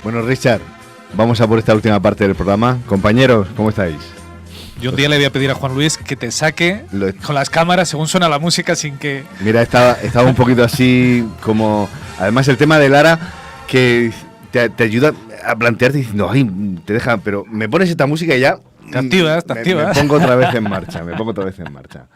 Bueno, Richard, vamos a por esta última parte del programa. Compañeros, ¿cómo estáis? Yo un día le voy a pedir a Juan Luis que te saque con las cámaras según suena la música sin que... Mira, estaba un poquito así como... Además el tema de Lara, que te ayuda a plantearte diciendo, ay, te deja, pero me pones esta música y ya... Te activas. Me pongo otra vez en marcha,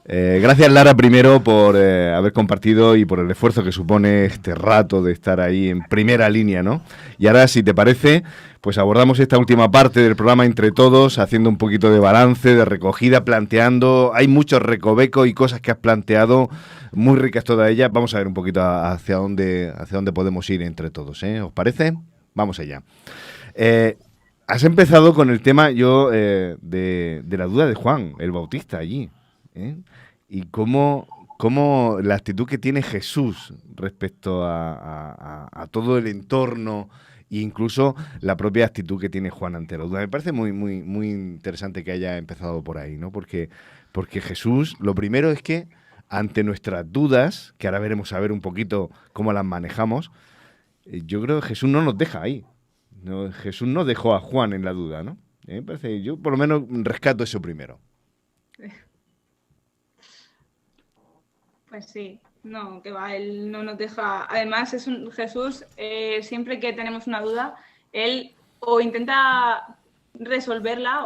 Gracias, Lara, primero por haber compartido y por el esfuerzo que supone este rato de estar ahí en primera línea, ¿no? Y ahora, si te parece, pues abordamos esta última parte del programa entre todos, haciendo un poquito de balance, de recogida, planteando. Hay muchos recovecos y cosas que has planteado, muy ricas todas ellas. Vamos a ver un poquito hacia dónde podemos ir entre todos, ¿eh? ¿Os parece? Vamos allá. Has empezado con el tema de la duda de Juan, el Bautista allí, ¿eh? Y cómo la actitud que tiene Jesús respecto a todo el entorno e incluso la propia actitud que tiene Juan ante la duda. Me parece muy, muy, muy interesante que haya empezado por ahí, ¿no? Porque Jesús, lo primero es que ante nuestras dudas, que ahora veremos a ver un poquito cómo las manejamos, yo creo que Jesús no nos deja ahí. No, Jesús no dejó a Juan en la duda, ¿no? Me parece, yo por lo menos rescato eso primero. Pues sí, no, que va, él no nos deja. Además, Jesús, siempre que tenemos una duda, él o intenta resolverla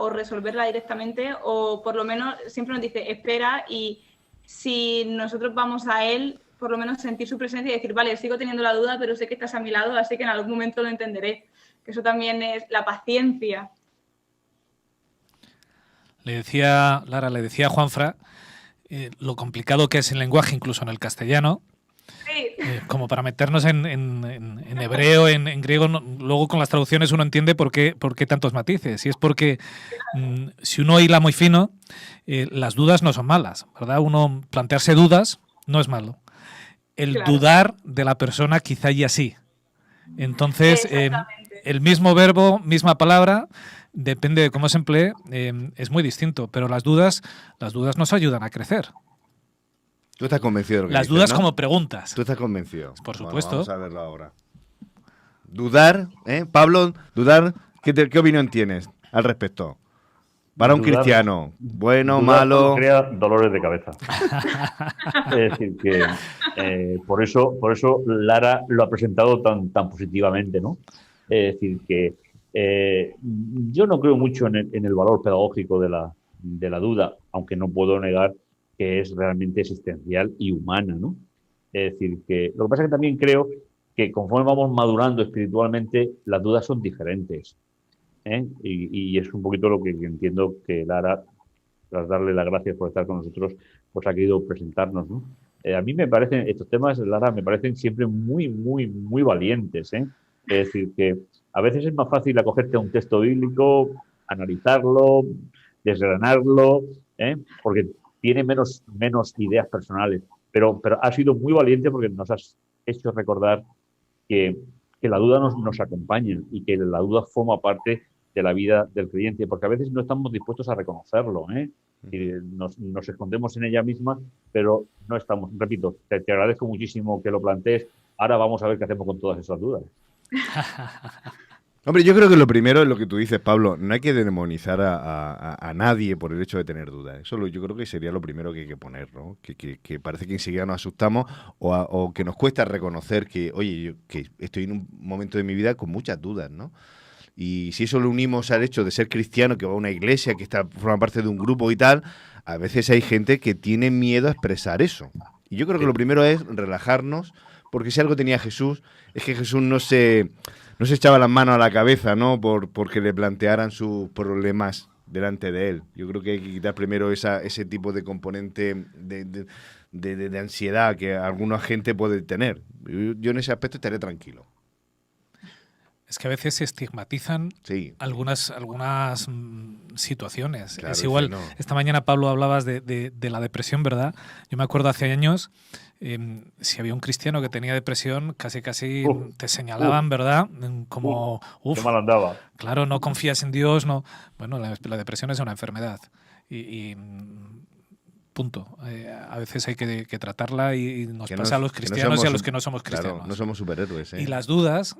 directamente, o por lo menos siempre nos dice, espera, y si nosotros vamos a él, por lo menos sentir su presencia y decir, vale, sigo teniendo la duda, pero sé que estás a mi lado, así que en algún momento lo entenderé. Que eso también es la paciencia. Lara le decía a Juanfra lo complicado que es el lenguaje, incluso en el castellano, sí. Como para meternos en hebreo, en griego. Luego con las traducciones uno entiende por qué tantos matices. Y es porque si uno hila muy fino, las dudas no son malas, ¿verdad? Uno plantearse dudas no es malo. El dudar de la persona quizá ya sí. Entonces, el mismo verbo, misma palabra, depende de cómo se emplee, es muy distinto. Pero las dudas nos ayudan a crecer. ¿Tú estás convencido de lo que Las dices, dudas ¿no? como preguntas. ¿Tú estás convencido? Por supuesto. Bueno, vamos a verlo ahora. Dudar, Pablo, dudar, ¿qué opinión tienes al respecto? Para un cristiano, bueno, malo... Crea dolores de cabeza. Es decir, que por eso Lara lo ha presentado tan positivamente, ¿no? Es decir, que yo no creo mucho en el valor pedagógico de la duda, aunque no puedo negar que es realmente existencial y humana, ¿no? Es decir, que lo que pasa es que también creo que conforme vamos madurando espiritualmente, las dudas son diferentes. Y es un poquito lo que entiendo que Lara, tras darle las gracias por estar con nosotros, pues ha querido presentarnos, ¿no? A mí me parecen, estos temas, Lara, me parecen siempre muy, muy, muy valientes, ¿eh? Es decir, que a veces es más fácil acogerte a un texto bíblico, analizarlo, desgranarlo, porque tiene menos ideas personales, pero has sido muy valiente porque nos has hecho recordar que la duda nos acompaña y que la duda forma parte de la vida del creyente, porque a veces no estamos dispuestos a reconocerlo, y nos escondemos en ella misma, pero no estamos. Repito, te agradezco muchísimo que lo plantees. Ahora vamos a ver qué hacemos con todas esas dudas. Hombre, yo creo que lo primero es lo que tú dices, Pablo. No hay que demonizar a nadie por el hecho de tener dudas. Eso yo creo que sería lo primero que hay que poner, ¿no? Que parece que enseguida nos asustamos o que nos cuesta reconocer que, oye, yo que estoy en un momento de mi vida con muchas dudas, ¿no? Y si eso lo unimos al hecho de ser cristiano, que va a una iglesia, que forma parte de un grupo y tal, a veces hay gente que tiene miedo a expresar eso. Y yo creo que lo primero es relajarnos, porque si algo tenía Jesús, es que Jesús no se echaba las manos a la cabeza, ¿no? Porque le plantearan sus problemas delante de él. Yo creo que hay que quitar primero ese tipo de componente de ansiedad que alguna gente puede tener. Yo en ese aspecto estaré tranquilo. Es que a veces se estigmatizan algunas situaciones. Claro, es igual, esta mañana, Pablo, hablabas de la depresión, ¿verdad? Yo me acuerdo hace años, si había un cristiano que tenía depresión, casi te señalaban, ¿verdad? Como, qué mal andaba. Claro, no confías en Dios, no. Bueno, la depresión es una enfermedad y punto. A veces hay que tratarla y nos pasa a los cristianos y a los que no somos cristianos. Claro, no somos superhéroes. Y las dudas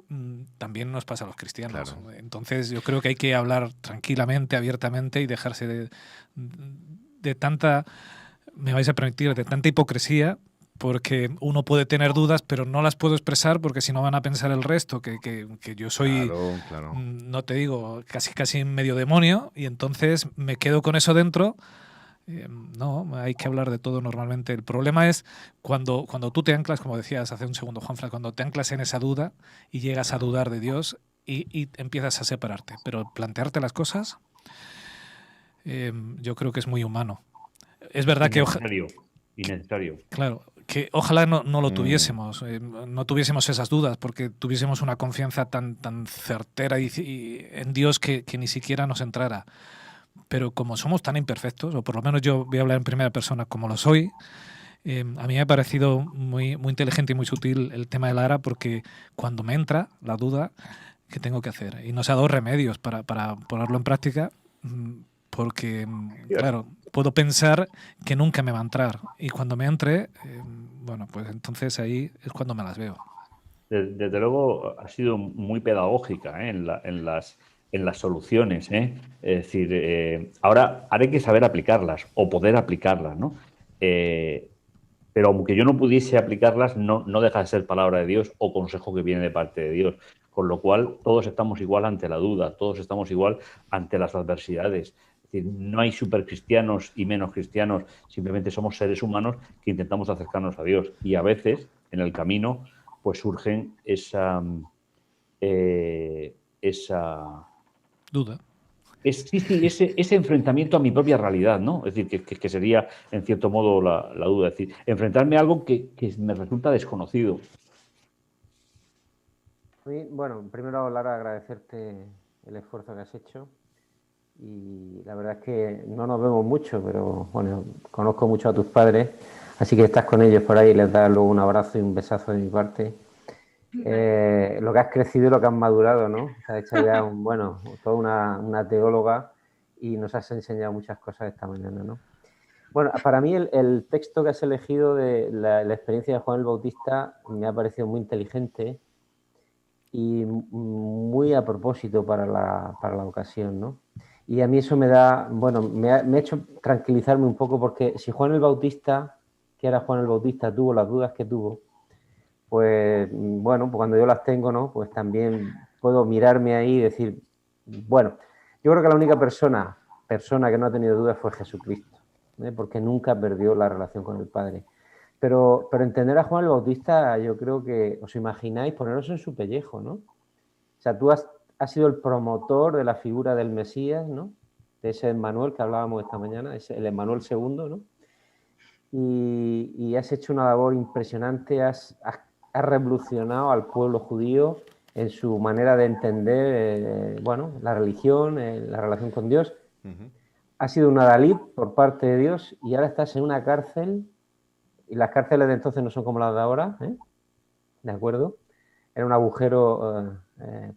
también nos pasa a los cristianos. Claro. Entonces yo creo que hay que hablar tranquilamente, abiertamente y dejarse de tanta, me vais a permitir, de tanta hipocresía, porque uno puede tener dudas, pero no las puedo expresar porque si no van a pensar el resto, que yo soy, Claro. no te digo, casi medio demonio, y entonces me quedo con eso dentro. No, hay que hablar de todo normalmente. El problema es cuando tú te anclas, como decías hace un segundo, Juanfran, cuando te anclas en esa duda y llegas a dudar de Dios y empiezas a separarte. Pero plantearte las cosas, yo creo que es muy humano. Es verdad que... Innecesario. Claro, que ojalá no lo Mm. tuviésemos, no tuviésemos esas dudas, porque tuviésemos una confianza tan certera y en Dios que ni siquiera nos entrara. Pero como somos tan imperfectos, o por lo menos yo voy a hablar en primera persona como lo soy, a mí me ha parecido muy, muy inteligente y muy sutil el tema de Lara, porque cuando me entra la duda, ¿qué tengo que hacer? Y nos ha dado remedios para ponerlo en práctica, porque, claro, puedo pensar que nunca me va a entrar. Y cuando me entre, bueno, pues entonces ahí es cuando me las veo. Desde luego ha sido muy pedagógica, ¿eh? en las soluciones, ¿eh? Es decir, ahora hay que saber aplicarlas o poder aplicarlas, ¿no? Pero aunque yo no pudiese aplicarlas, no deja de ser palabra de Dios o consejo que viene de parte de Dios. Con lo cual, todos estamos igual ante la duda, todos estamos igual ante las adversidades. Es decir, no hay supercristianos y menos cristianos, simplemente somos seres humanos que intentamos acercarnos a Dios. Y a veces, en el camino, pues surgen esa duda. Sí, ese enfrentamiento a mi propia realidad, ¿no? Es decir, que sería, en cierto modo, la duda. Es decir, enfrentarme a algo que me resulta desconocido. Bueno, primero, Lara, agradecerte el esfuerzo que has hecho. Y la verdad es que no nos vemos mucho, pero bueno, conozco mucho a tus padres, así que estás con ellos por ahí y les das luego un abrazo y un besazo de mi parte. Lo que has crecido y lo que has madurado, ¿no? Te has hecho ya toda una teóloga y nos has enseñado muchas cosas esta mañana, ¿no? Bueno, para mí el texto que has elegido de la experiencia de Juan el Bautista me ha parecido muy inteligente y muy a propósito para la ocasión, ¿no? Y a mí eso me ha hecho tranquilizarme un poco, porque si Juan el Bautista, que era Juan el Bautista, tuvo las dudas que tuvo, pues bueno, pues cuando yo las tengo, ¿no? Pues también puedo mirarme ahí y decir, bueno, yo creo que la única persona que no ha tenido dudas fue Jesucristo, porque nunca perdió la relación con el Padre. Pero entender a Juan el Bautista, yo creo que os imagináis poneros en su pellejo, ¿no? O sea, tú has sido el promotor de la figura del Mesías, ¿no? De ese Emmanuel que hablábamos esta mañana, el Emmanuel II, ¿no? Y has hecho una labor impresionante, has revolucionado al pueblo judío en su manera de entender, la religión, la relación con Dios. Uh-huh. Has sido un adalid por parte de Dios y ahora estás en una cárcel. Y las cárceles de entonces no son como las de ahora, ¿eh? ¿De acuerdo? Era un agujero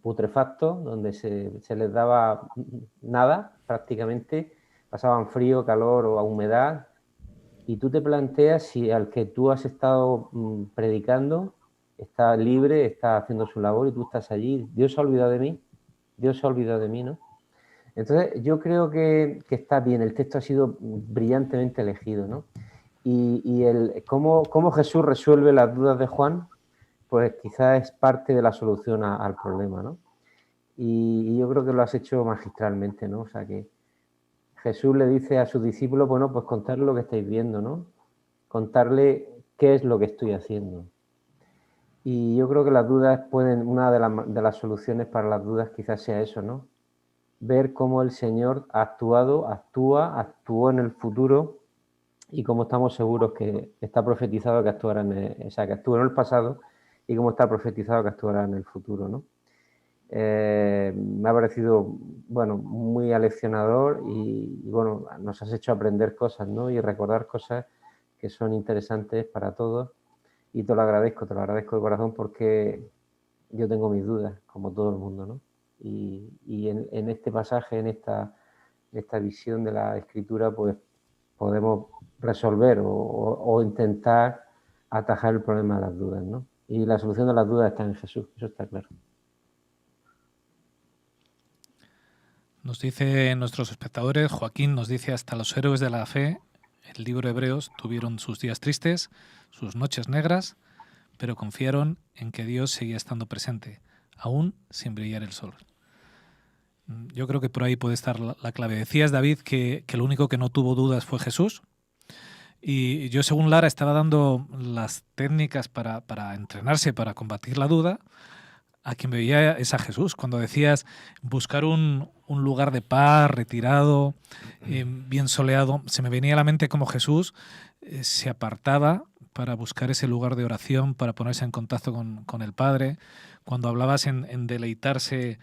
putrefacto donde se les daba nada prácticamente, pasaban frío, calor o humedad, y tú te planteas si al que tú has estado predicando está libre, está haciendo su labor y tú estás allí. Dios se ha olvidado de mí, Dios se ha olvidado de mí, ¿no? Entonces yo creo que está bien, el texto ha sido brillantemente elegido, ¿no? Y cómo Jesús resuelve las dudas de Juan, pues quizás es parte de la solución al problema, ¿no? Y yo creo que lo has hecho magistralmente, ¿no? O sea que Jesús le dice a sus discípulos, bueno, pues contarle lo que estáis viendo, ¿no? Contarle qué es lo que estoy haciendo. Y yo creo que las dudas una de las soluciones para las dudas quizás sea eso, ¿no? Ver cómo el Señor ha actuó en el futuro, y cómo estamos seguros que está profetizado que actuará que actuó en el pasado y cómo está profetizado que actuará en el futuro, ¿no? Me ha parecido, muy aleccionador y nos has hecho aprender cosas, ¿no? Y recordar cosas que son interesantes para todos, y te lo agradezco de corazón, porque yo tengo mis dudas, como todo el mundo, ¿no? Y en este pasaje, en esta visión de la Escritura, pues podemos resolver o intentar atajar el problema de las dudas, ¿no? Y la solución de las dudas está en Jesús, eso está claro. Nos dice nuestros espectadores, Joaquín nos dice, hasta los héroes de la fe, el libro de Hebreos, tuvieron sus días tristes, sus noches negras, pero confiaron en que Dios seguía estando presente, aún sin brillar el sol. Yo creo que por ahí puede estar la clave. Decías, David, que lo único que no tuvo dudas fue Jesús. Y yo, según Lara, estaba dando las técnicas para entrenarse, para combatir la duda. A quien me veía es a Jesús. Cuando decías buscar un lugar de paz, retirado, bien soleado, se me venía a la mente cómo Jesús se apartaba para buscar ese lugar de oración, para ponerse en contacto con el Padre. Cuando hablabas en deleitarse,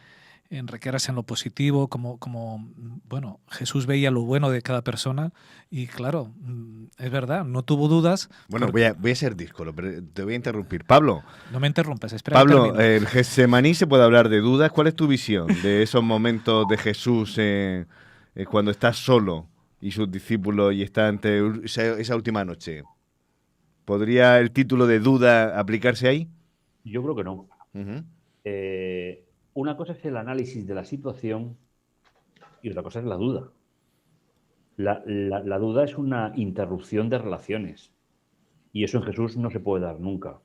en requerirse en lo positivo, como bueno, Jesús veía lo bueno de cada persona y claro, es verdad, no tuvo dudas. Bueno, voy a ser díscolo, pero te voy a interrumpir. Pablo. No me interrumpas, espera. Pablo, en Getsemaní se puede hablar de dudas. ¿Cuál es tu visión de esos momentos de Jesús cuando está solo y sus discípulos y está ante esa última noche? ¿Podría el título de duda aplicarse ahí? Yo creo que no. Uh-huh. Una cosa es el análisis de la situación y otra cosa es la duda. La duda es una interrupción de relaciones y eso en Jesús no se puede dar nunca.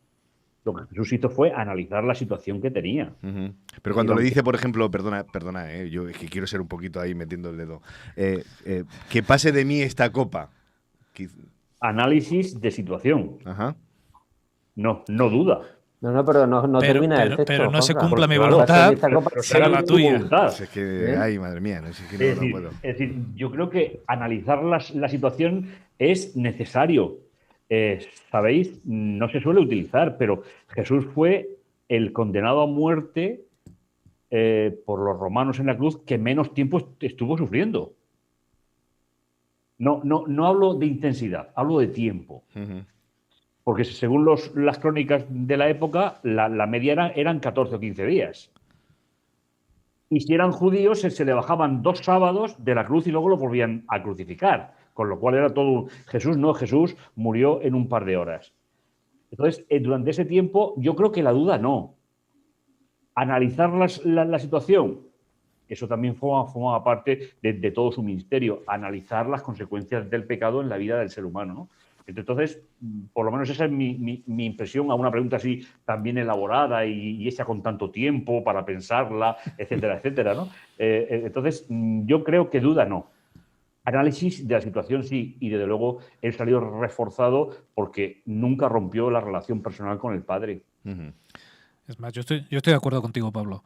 Lo que Jesús hizo fue analizar la situación que tenía. Uh-huh. Pero cuando le dice, por ejemplo, perdona, yo es que quiero ser un poquito ahí metiendo el dedo, que pase de mí esta copa. Análisis de situación. Ajá. No duda. No, pero no termina el texto. Pero no se Juanfran. cumpla mi Claro, voluntad, será la tuya. Es que, ay, madre mía, no, es que no puedo. Es decir, yo creo que analizar la situación es necesario. Sabéis, no se suele utilizar, pero Jesús fue el condenado a muerte por los romanos en la cruz que menos tiempo estuvo sufriendo. No hablo de intensidad, hablo de tiempo. Uh-huh. Porque según las crónicas de la época, la media eran 14 o 15 días. Y si eran judíos, se le bajaban 2 sábados de la cruz y luego lo volvían a crucificar. Con lo cual era todo... Jesús murió en un par de horas. Entonces, durante ese tiempo, yo creo que la duda no. Analizar la situación, eso también forma parte de todo su ministerio. Analizar las consecuencias del pecado en la vida del ser humano, ¿no? Entonces, por lo menos esa es mi impresión a una pregunta así tan bien elaborada y hecha con tanto tiempo para pensarla, etcétera, etcétera, ¿no? Entonces, yo creo que duda no. Análisis de la situación sí, y desde luego él salió reforzado porque nunca rompió la relación personal con el Padre. Uh-huh. Es más, yo estoy de acuerdo contigo, Pablo.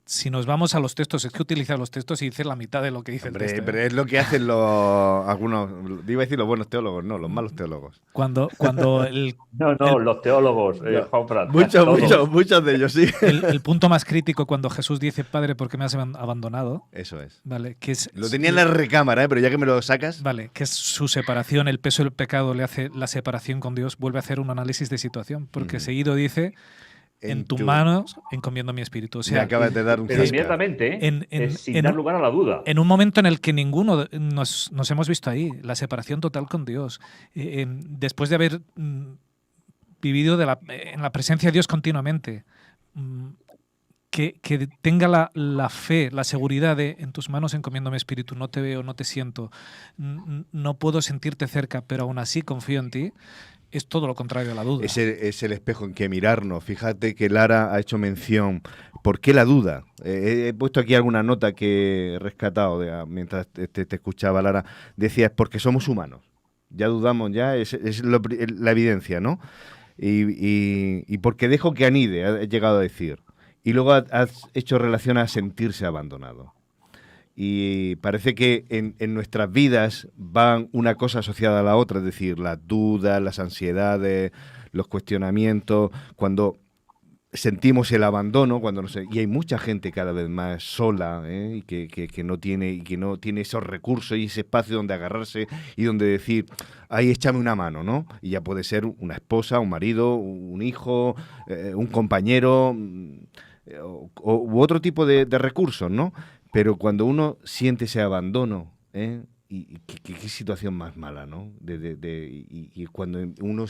Si nos vamos a los textos, es que utilizar los textos y dice la mitad de lo que dice el texto. Pero es lo que hacen algunos, iba a decir los buenos teólogos, no, los malos teólogos. No, los teólogos, Juan Prat. Muchos de ellos, sí. El punto más crítico cuando Jesús dice, Padre, ¿por qué me has abandonado? Eso es. Vale, que es lo tenía en la recámara, pero ya que me lo sacas. Vale, que es su separación, el peso del pecado le hace la separación con Dios, vuelve a hacer un análisis de situación, porque seguido dice... En tus manos encomiendo mi espíritu. O sea, me acabas de dar un pero inmediatamente, sin dar lugar a la duda. En un momento en el que ninguno nos hemos visto ahí, la separación total con Dios. Después de haber vivido en la presencia de Dios continuamente, que tenga la fe, la seguridad de en tus manos encomiendo mi espíritu, no te veo, no te siento, no puedo sentirte cerca, pero aún así confío en ti. Es todo lo contrario a la duda. Es el espejo en que mirarnos. Fíjate que Lara ha hecho mención. ¿Por qué la duda? He puesto aquí alguna nota que he rescatado mientras te escuchaba, Lara. Decías, porque somos humanos. Ya dudamos, ya es la evidencia, ¿no? Y porque dejo que anide, has llegado a decir. Y luego has hecho relación a sentirse abandonado. Y parece que en nuestras vidas van una cosa asociada a la otra, es decir, las dudas, las ansiedades, los cuestionamientos, cuando sentimos el abandono, y hay mucha gente cada vez más sola, y que no tiene esos recursos y ese espacio donde agarrarse y donde decir, ahí échame una mano, ¿no? Y ya puede ser una esposa, un marido, un hijo, un compañero u otro tipo de recursos, ¿no? Pero cuando uno siente ese abandono, y qué situación más mala, ¿no? Y cuando uno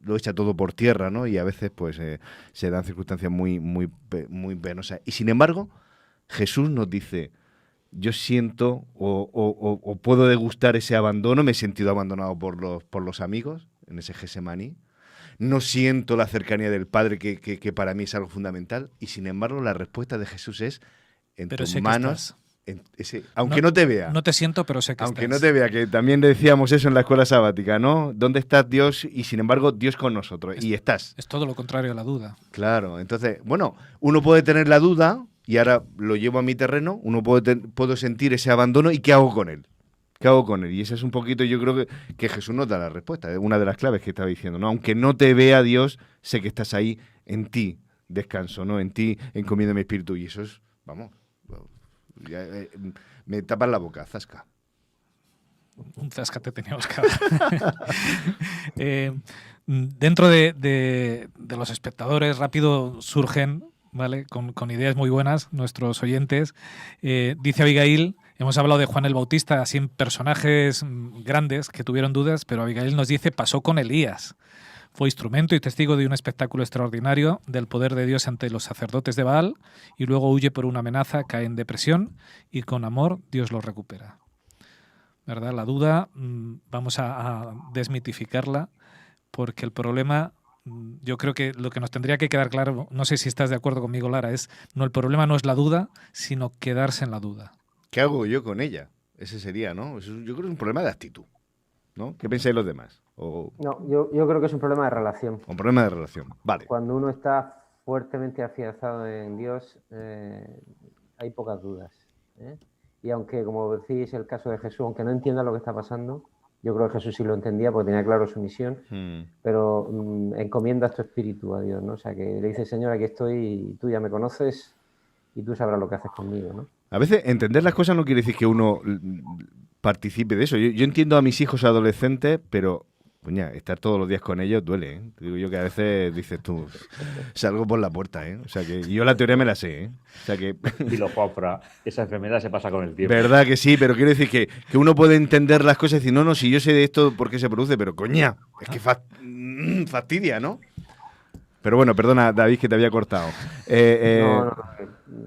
lo echa todo por tierra, ¿no? Y a veces pues se dan circunstancias muy penosas. Y sin embargo, Jesús nos dice, yo siento o puedo degustar ese abandono, me he sentido abandonado por los amigos en ese Getsemaní, no siento la cercanía del Padre que para mí es algo fundamental, y sin embargo la respuesta de Jesús es, en Pero tus sé que manos, estás. aunque no te vea. No te siento, pero sé que Aunque estás. no te vea, que también decíamos eso en la escuela sabática, ¿no? ¿Dónde estás Dios? Y sin embargo, Dios con nosotros. Y estás. Es todo lo contrario a la duda. Claro, entonces, bueno, uno puede tener la duda, y ahora lo llevo a mi terreno, puedo sentir ese abandono, ¿y qué hago con él? ¿Qué hago con él? Y esa es un poquito, yo creo que Jesús nos da la respuesta, es una de las claves que estaba diciendo, ¿no? Aunque no te vea Dios, sé que estás ahí, en ti descanso, ¿no? En ti encomiendo mi espíritu. Y eso es, vamos, ya, me tapas la boca, zasca. Un zasca te teníamos que dar. Dentro de los espectadores, rápido surgen, ¿vale? Con ideas muy buenas, nuestros oyentes. Dice Abigail, hemos hablado de Juan el Bautista, así en personajes grandes que tuvieron dudas, pero Abigail nos dice, pasó con Elías. Fue instrumento y testigo de un espectáculo extraordinario del poder de Dios ante los sacerdotes de Baal, y luego huye por una amenaza, cae en depresión, y con amor Dios lo recupera. ¿Verdad? La duda, vamos a desmitificarla, porque el problema, yo creo que lo que nos tendría que quedar claro, no sé si estás de acuerdo conmigo, Lara, el problema no es la duda, sino quedarse en la duda. ¿Qué hago yo con ella? Ese sería, ¿no? Yo creo que es un problema de actitud, ¿no? ¿Qué pensáis los demás? No, yo creo que es un problema de relación. Un problema de relación, vale. Cuando uno está fuertemente afianzado en Dios, hay pocas dudas, ¿eh? Y aunque, como decís, el caso de Jesús, aunque no entienda lo que está pasando, yo creo que Jesús sí lo entendía porque tenía claro su misión, pero encomiendas tu espíritu a Dios, ¿no? O sea, que le dice, Señor, aquí estoy, y tú ya me conoces y tú sabrás lo que haces conmigo, ¿no? A veces entender las cosas no quiere decir que uno participe de eso. Yo entiendo a mis hijos adolescentes, pero coña, estar todos los días con ellos duele, ¿eh? Te digo yo que a veces dices tú, salgo por la puerta, ¿eh? O sea que yo la teoría me la sé, ¿eh? O sea que... Y lo Jofra, esa enfermedad se pasa con el tiempo. Verdad que sí, pero quiero decir que uno puede entender las cosas y decir, no, si yo sé de esto, ¿por qué se produce? Pero coña, es que fastidia, ¿no? Pero bueno, perdona, David, que te había cortado. No,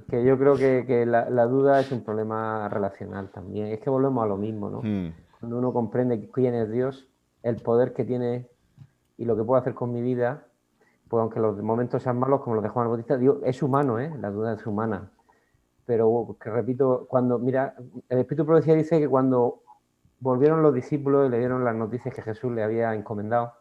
que yo creo que la duda es un problema relacional también. Es que volvemos a lo mismo, ¿no? Cuando uno comprende quién es Dios, el poder que tiene y lo que puede hacer con mi vida, pues aunque los momentos sean malos, como los de Juan el Bautista, Dios es humano, ¿eh? La duda es humana. Pero, que repito, mira, el Espíritu de Profecía dice que cuando volvieron los discípulos y le dieron las noticias que Jesús le había encomendado,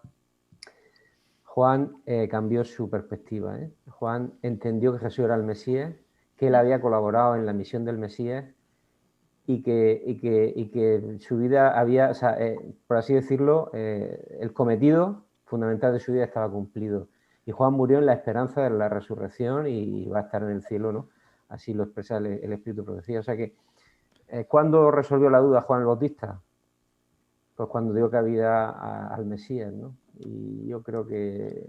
Juan cambió su perspectiva, ¿eh? Juan entendió que Jesús era el Mesías, que él había colaborado en la misión del Mesías y que su vida había, o sea, por así decirlo, el cometido fundamental de su vida estaba cumplido. Y Juan murió en la esperanza de la resurrección y va a estar en el cielo, ¿no? Así lo expresa el Espíritu de Profecía. O sea que, ¿cuándo resolvió la duda Juan el Bautista? Pues cuando dio cabida al Mesías, ¿no? Y yo creo que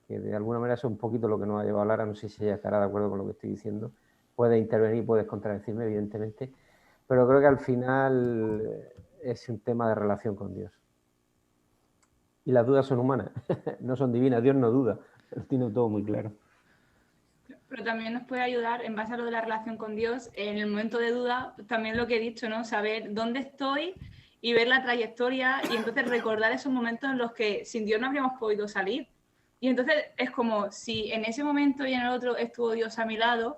de alguna manera eso es un poquito lo que nos ha llevado a Lara. No sé si ella estará de acuerdo con lo que estoy diciendo. Puedes intervenir, puedes contradecirme, evidentemente. Pero creo que al final es un tema de relación con Dios. Y las dudas son humanas, no son divinas. Dios no duda, lo tiene todo muy claro. Pero también nos puede ayudar, en base a lo de la relación con Dios, en el momento de duda, también lo que he dicho, ¿no? Saber dónde estoy y ver la trayectoria y entonces recordar esos momentos en los que sin Dios no habríamos podido salir. Y entonces es como si en ese momento y en el otro estuvo Dios a mi lado,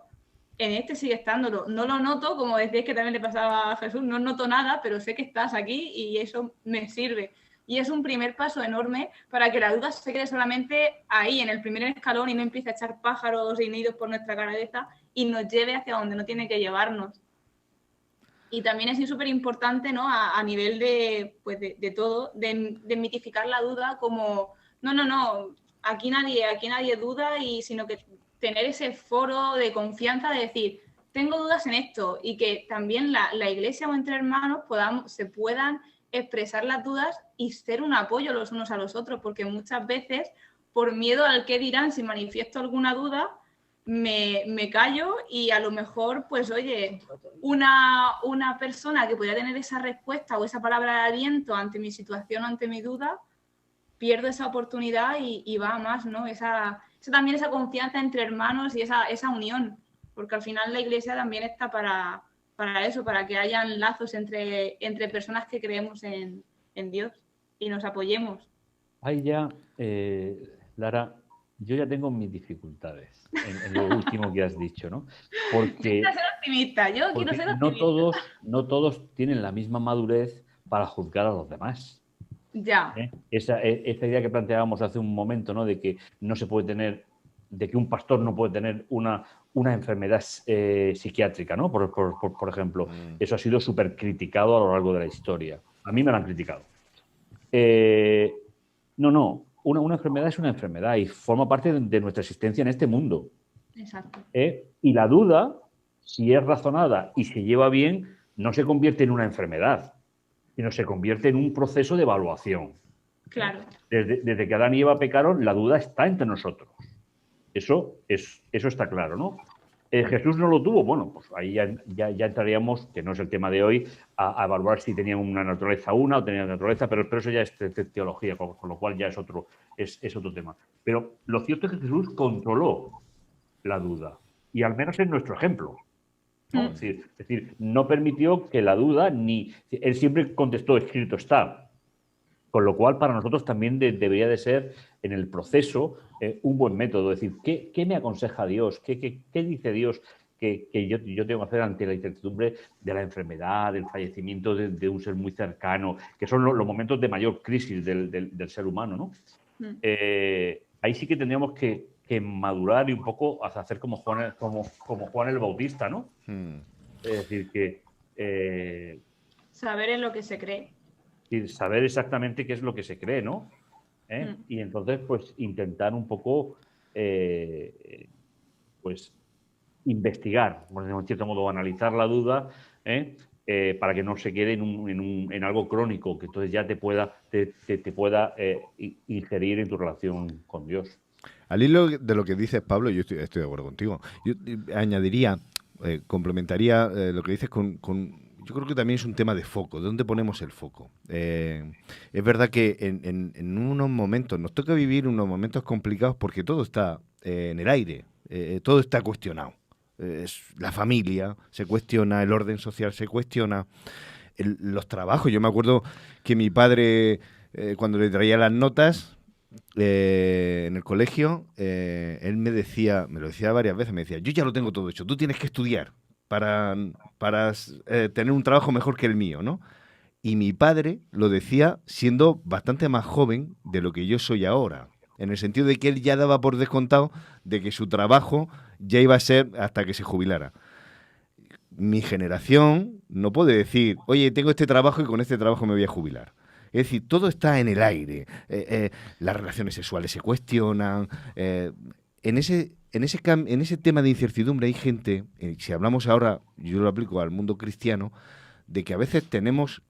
en este sigue estándolo. No lo noto, como decís que también le pasaba a Jesús, no noto nada, pero sé que estás aquí y eso me sirve. Y es un primer paso enorme para que la duda se quede solamente ahí, en el primer escalón, y no empiece a echar pájaros y nidos por nuestra cabeza y nos lleve hacia donde no tiene que llevarnos. Y también es súper importante, ¿no? A nivel de todo, de mitificar la duda como, no, aquí nadie duda, sino que tener ese foro de confianza de decir, tengo dudas en esto, y que también la iglesia o entre hermanos se puedan expresar las dudas y ser un apoyo los unos a los otros, porque muchas veces, por miedo al qué dirán si manifiesto alguna duda, me callo y a lo mejor, pues oye, una persona que podría tener esa respuesta o esa palabra de aliento ante mi situación o ante mi duda, pierdo esa oportunidad y va a más, ¿no? También esa confianza entre hermanos y esa unión, porque al final la iglesia también está para eso, para que hayan lazos entre personas que creemos en Dios y nos apoyemos. Ahí ya, Lara, yo ya tengo mis dificultades en lo último que has dicho, ¿no? Porque, Yo quiero ser optimista, no todos tienen la misma madurez para juzgar a los demás. Ya. Esa idea que planteábamos hace un momento, ¿no? De que no se puede tener, de que un pastor no puede tener una enfermedad psiquiátrica, ¿no? Por ejemplo. Eso ha sido súper criticado a lo largo de la historia. A mí me lo han criticado. No. Una enfermedad es una enfermedad y forma parte de nuestra existencia en este mundo. Exacto. Y la duda, si es razonada y se lleva bien, no se convierte en una enfermedad, sino se convierte en un proceso de evaluación. Claro. Desde que Adán y Eva pecaron, la duda está entre nosotros. Eso está claro, ¿no? Jesús no lo tuvo. Bueno, pues ahí ya entraríamos, que no es el tema de hoy, a evaluar si tenían una naturaleza o tenían naturaleza, pero eso ya es teología, con lo cual ya es otro tema. Pero lo cierto es que Jesús controló la duda, y al menos es nuestro ejemplo, ¿no? Es decir, no permitió que la duda él siempre contestó, escrito está. Con lo cual, para nosotros también debería de ser en el proceso un buen método. Es decir, ¿qué me aconseja Dios? ¿Qué dice Dios que yo tengo que hacer ante la incertidumbre de la enfermedad, del fallecimiento de un ser muy cercano, que son los momentos de mayor crisis del ser humano, ¿no? Ahí sí que tendríamos que madurar y un poco hacer como Juan el Bautista, ¿no? Es decir, que... saber en lo que se cree. Y saber exactamente qué es lo que se cree, ¿no? Y entonces, pues, intentar un poco, pues, investigar, en cierto modo, analizar la duda, para que no se quede en algo crónico, que entonces ya te pueda ingerir en tu relación con Dios. Al hilo de lo que dices, Pablo, yo estoy de acuerdo contigo. Yo añadiría, complementaría lo que dices con yo creo que también es un tema de foco, ¿de dónde ponemos el foco? Es verdad que en unos momentos, nos toca vivir unos momentos complicados porque todo está en el aire, todo está cuestionado. La familia se cuestiona, el orden social se cuestiona, los trabajos. Yo me acuerdo que mi padre, cuando le traía las notas en el colegio, él me lo decía varias veces, me decía, yo ya lo tengo todo hecho, tú tienes que estudiar para tener un trabajo mejor que el mío, ¿no? Y mi padre lo decía siendo bastante más joven de lo que yo soy ahora, en el sentido de que él ya daba por descontado de que su trabajo ya iba a ser hasta que se jubilara. Mi generación no puede decir, oye, tengo este trabajo y con este trabajo me voy a jubilar. Es decir, todo está en el aire. Las relaciones sexuales se cuestionan. En ese tema de incertidumbre hay gente, si hablamos ahora, yo lo aplico al mundo cristiano, de que a veces tendemos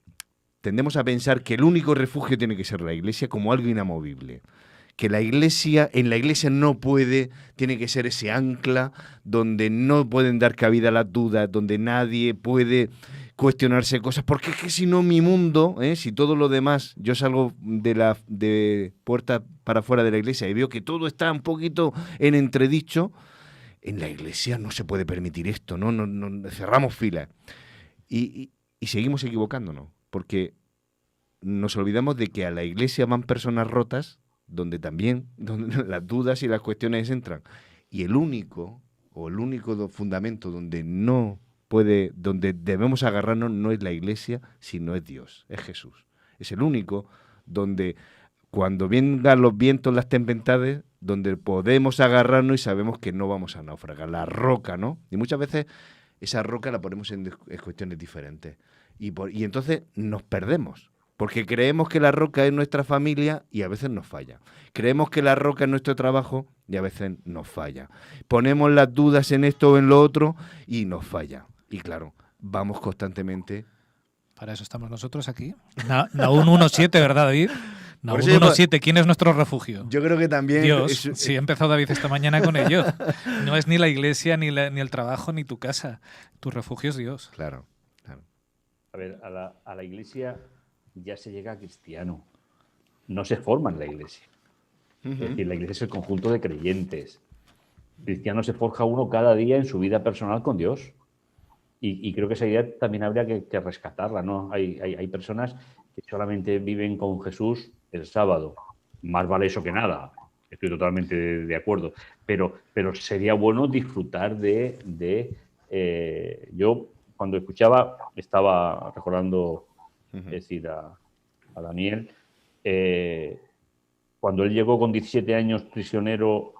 a pensar que el único refugio tiene que ser la Iglesia como algo inamovible. Que en la Iglesia tiene que ser ese ancla donde no pueden dar cabida a las dudas, donde nadie puede cuestionarse cosas, porque es que si no mi mundo, si todo lo demás, yo salgo de puerta para afuera de la iglesia y veo que todo está un poquito en entredicho, en la iglesia no se puede permitir esto, no cerramos filas y seguimos equivocándonos, porque nos olvidamos de que a la iglesia van personas rotas, donde las dudas y las cuestiones entran, y el único fundamento donde debemos agarrarnos no es la iglesia, sino es Dios, es Jesús. Es el único donde cuando vengan los vientos, las tempestades, donde podemos agarrarnos y sabemos que no vamos a naufragar. La roca, ¿no? Y muchas veces esa roca la ponemos en cuestiones diferentes. Y entonces nos perdemos, porque creemos que la roca es nuestra familia y a veces nos falla. Creemos que la roca es nuestro trabajo y a veces nos falla. Ponemos las dudas en esto o en lo otro y nos falla. Y claro, vamos constantemente. Para eso estamos nosotros aquí. Nahum 1.7, ¿verdad, David? Nahum 1.7, ¿quién es nuestro refugio? Yo creo que también... Dios. Sí, ha empezado David esta mañana con ello. No es ni la iglesia, ni el trabajo, ni tu casa. Tu refugio es Dios. Claro. A ver, a la iglesia ya se llega cristiano. no se forma en la Iglesia. Es decir, la Iglesia es el conjunto de creyentes. El cristiano se forja uno cada día en su vida personal con Dios. Y creo que esa idea también habría que rescatarla, ¿no? Hay personas que solamente viven con Jesús el sábado. Más vale eso que nada. Estoy totalmente de acuerdo. Pero sería bueno disfrutar yo, cuando escuchaba, estaba recordando, es decir, a Daniel, cuando él llegó con 17 años prisionero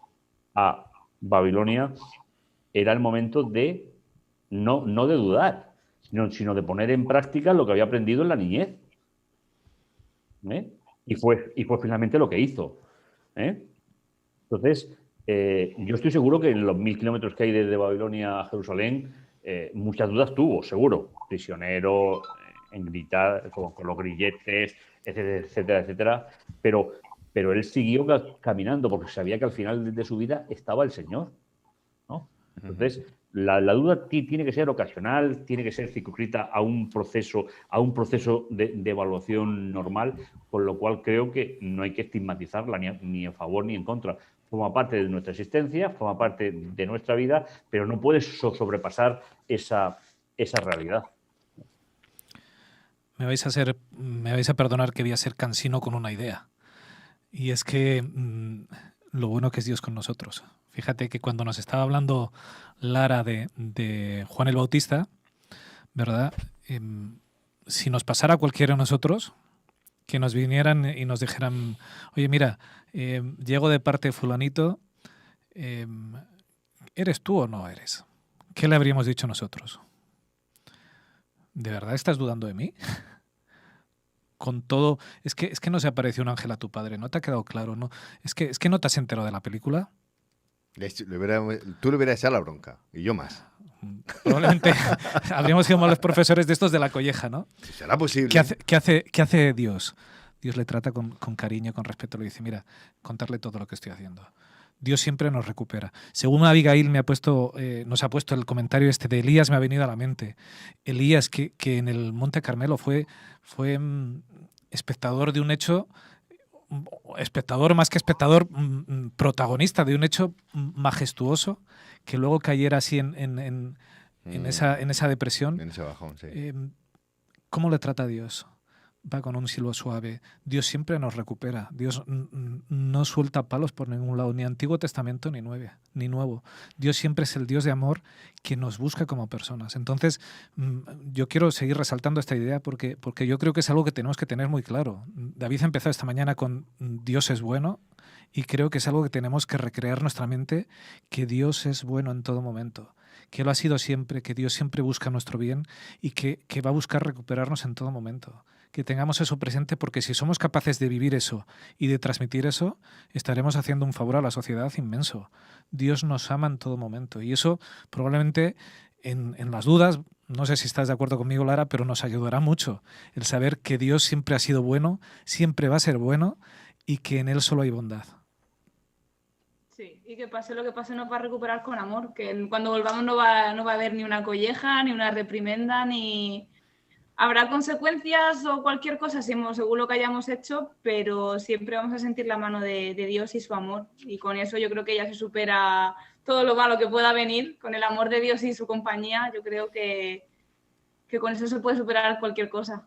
a Babilonia, era el momento de no de dudar, sino de poner en práctica lo que había aprendido en la niñez. Y fue finalmente lo que hizo. Entonces, yo estoy seguro que en los 1000 kilómetros que hay desde Babilonia a Jerusalén, muchas dudas tuvo, seguro. Prisionero, en gritar, con los grilletes, etcétera, etcétera, etcétera. Pero él siguió caminando porque sabía que al final de su vida estaba el Señor, ¿no? Entonces, la duda tiene que ser ocasional, tiene que ser circunscrita a un proceso de evaluación normal, con lo cual creo que no hay que estigmatizarla ni a favor ni en contra. Forma parte de nuestra existencia, forma parte de nuestra vida, pero no puedes sobrepasar esa realidad. Me vais a perdonar que voy a ser cansino con una idea. Y es que lo bueno que es Dios con nosotros. Fíjate que cuando nos estaba hablando Lara de Juan el Bautista, ¿verdad? Si nos pasara a cualquiera de nosotros, que nos vinieran y nos dijeran, oye, mira, llego de parte de fulanito, ¿eres tú o no eres? ¿Qué le habríamos dicho nosotros? ¿De verdad estás dudando de mí? Con todo, es que no se apareció un ángel a tu padre, ¿no te ha quedado claro? ¿No? Es que no te has enterado de la película. Tú le hubieras echado la bronca, y yo más. Probablemente habríamos sido malos profesores de estos de la colleja, ¿no? Si será posible. ¿Qué hace Dios? Dios le trata con cariño, con respeto, le dice, mira, contarle todo lo que estoy haciendo. Dios siempre nos recupera. Según Abigail nos ha puesto el comentario este de Elías, me ha venido a la mente. Elías, que en el Monte Carmelo fue espectador de un hecho, espectador más que espectador, protagonista de un hecho majestuoso, que luego cayera así en esa depresión. En ese bajón, sí. ¿Cómo le trata a Dios? Va con un silbo suave. Dios siempre nos recupera. Dios no suelta palos por ningún lado, ni Antiguo Testamento ni Nuevo. Dios siempre es el Dios de amor que nos busca como personas. Entonces, yo quiero seguir resaltando esta idea porque yo creo que es algo que tenemos que tener muy claro. David empezó esta mañana con Dios es bueno, y creo que es algo que tenemos que recrear nuestra mente, que Dios es bueno en todo momento, que lo ha sido siempre, que Dios siempre busca nuestro bien y que va a buscar recuperarnos en todo momento. Que tengamos eso presente, porque si somos capaces de vivir eso y de transmitir eso, estaremos haciendo un favor a la sociedad inmenso. Dios nos ama en todo momento, y eso probablemente en las dudas, no sé si estás de acuerdo conmigo, Lara, pero nos ayudará mucho el saber que Dios siempre ha sido bueno, siempre va a ser bueno, y que en Él solo hay bondad. Sí, y que pase lo que pase nos va a recuperar con amor, que cuando volvamos no va a haber ni una colleja, ni una reprimenda, ni... Habrá consecuencias o cualquier cosa según lo que hayamos hecho, pero siempre vamos a sentir la mano de Dios y su amor. Y con eso yo creo que ya se supera todo lo malo que pueda venir. Con el amor de Dios y su compañía, yo creo que con eso se puede superar cualquier cosa.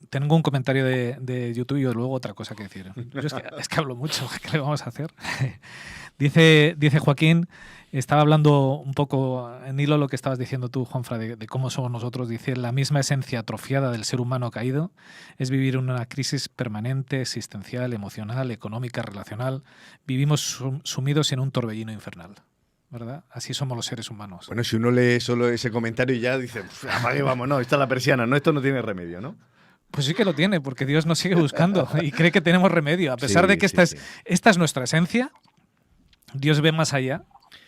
Tengo un comentario de YouTube y luego otra cosa que decir. Yo es que hablo mucho, ¿qué le vamos a hacer? Dice Joaquín, estaba hablando un poco en hilo lo que estabas diciendo tú, Juanfra, de cómo somos nosotros. Dice, la misma esencia atrofiada del ser humano caído es vivir una crisis permanente, existencial, emocional, económica, relacional. Vivimos sumidos en un torbellino infernal, ¿verdad? Así somos los seres humanos. Bueno, si uno lee solo ese comentario y ya dice, apague, vamos, no, esta es la persiana, no, esto no tiene remedio, ¿no? Pues sí que lo tiene, porque Dios nos sigue buscando y cree que tenemos remedio. A pesar de que esta es nuestra esencia, Dios ve más allá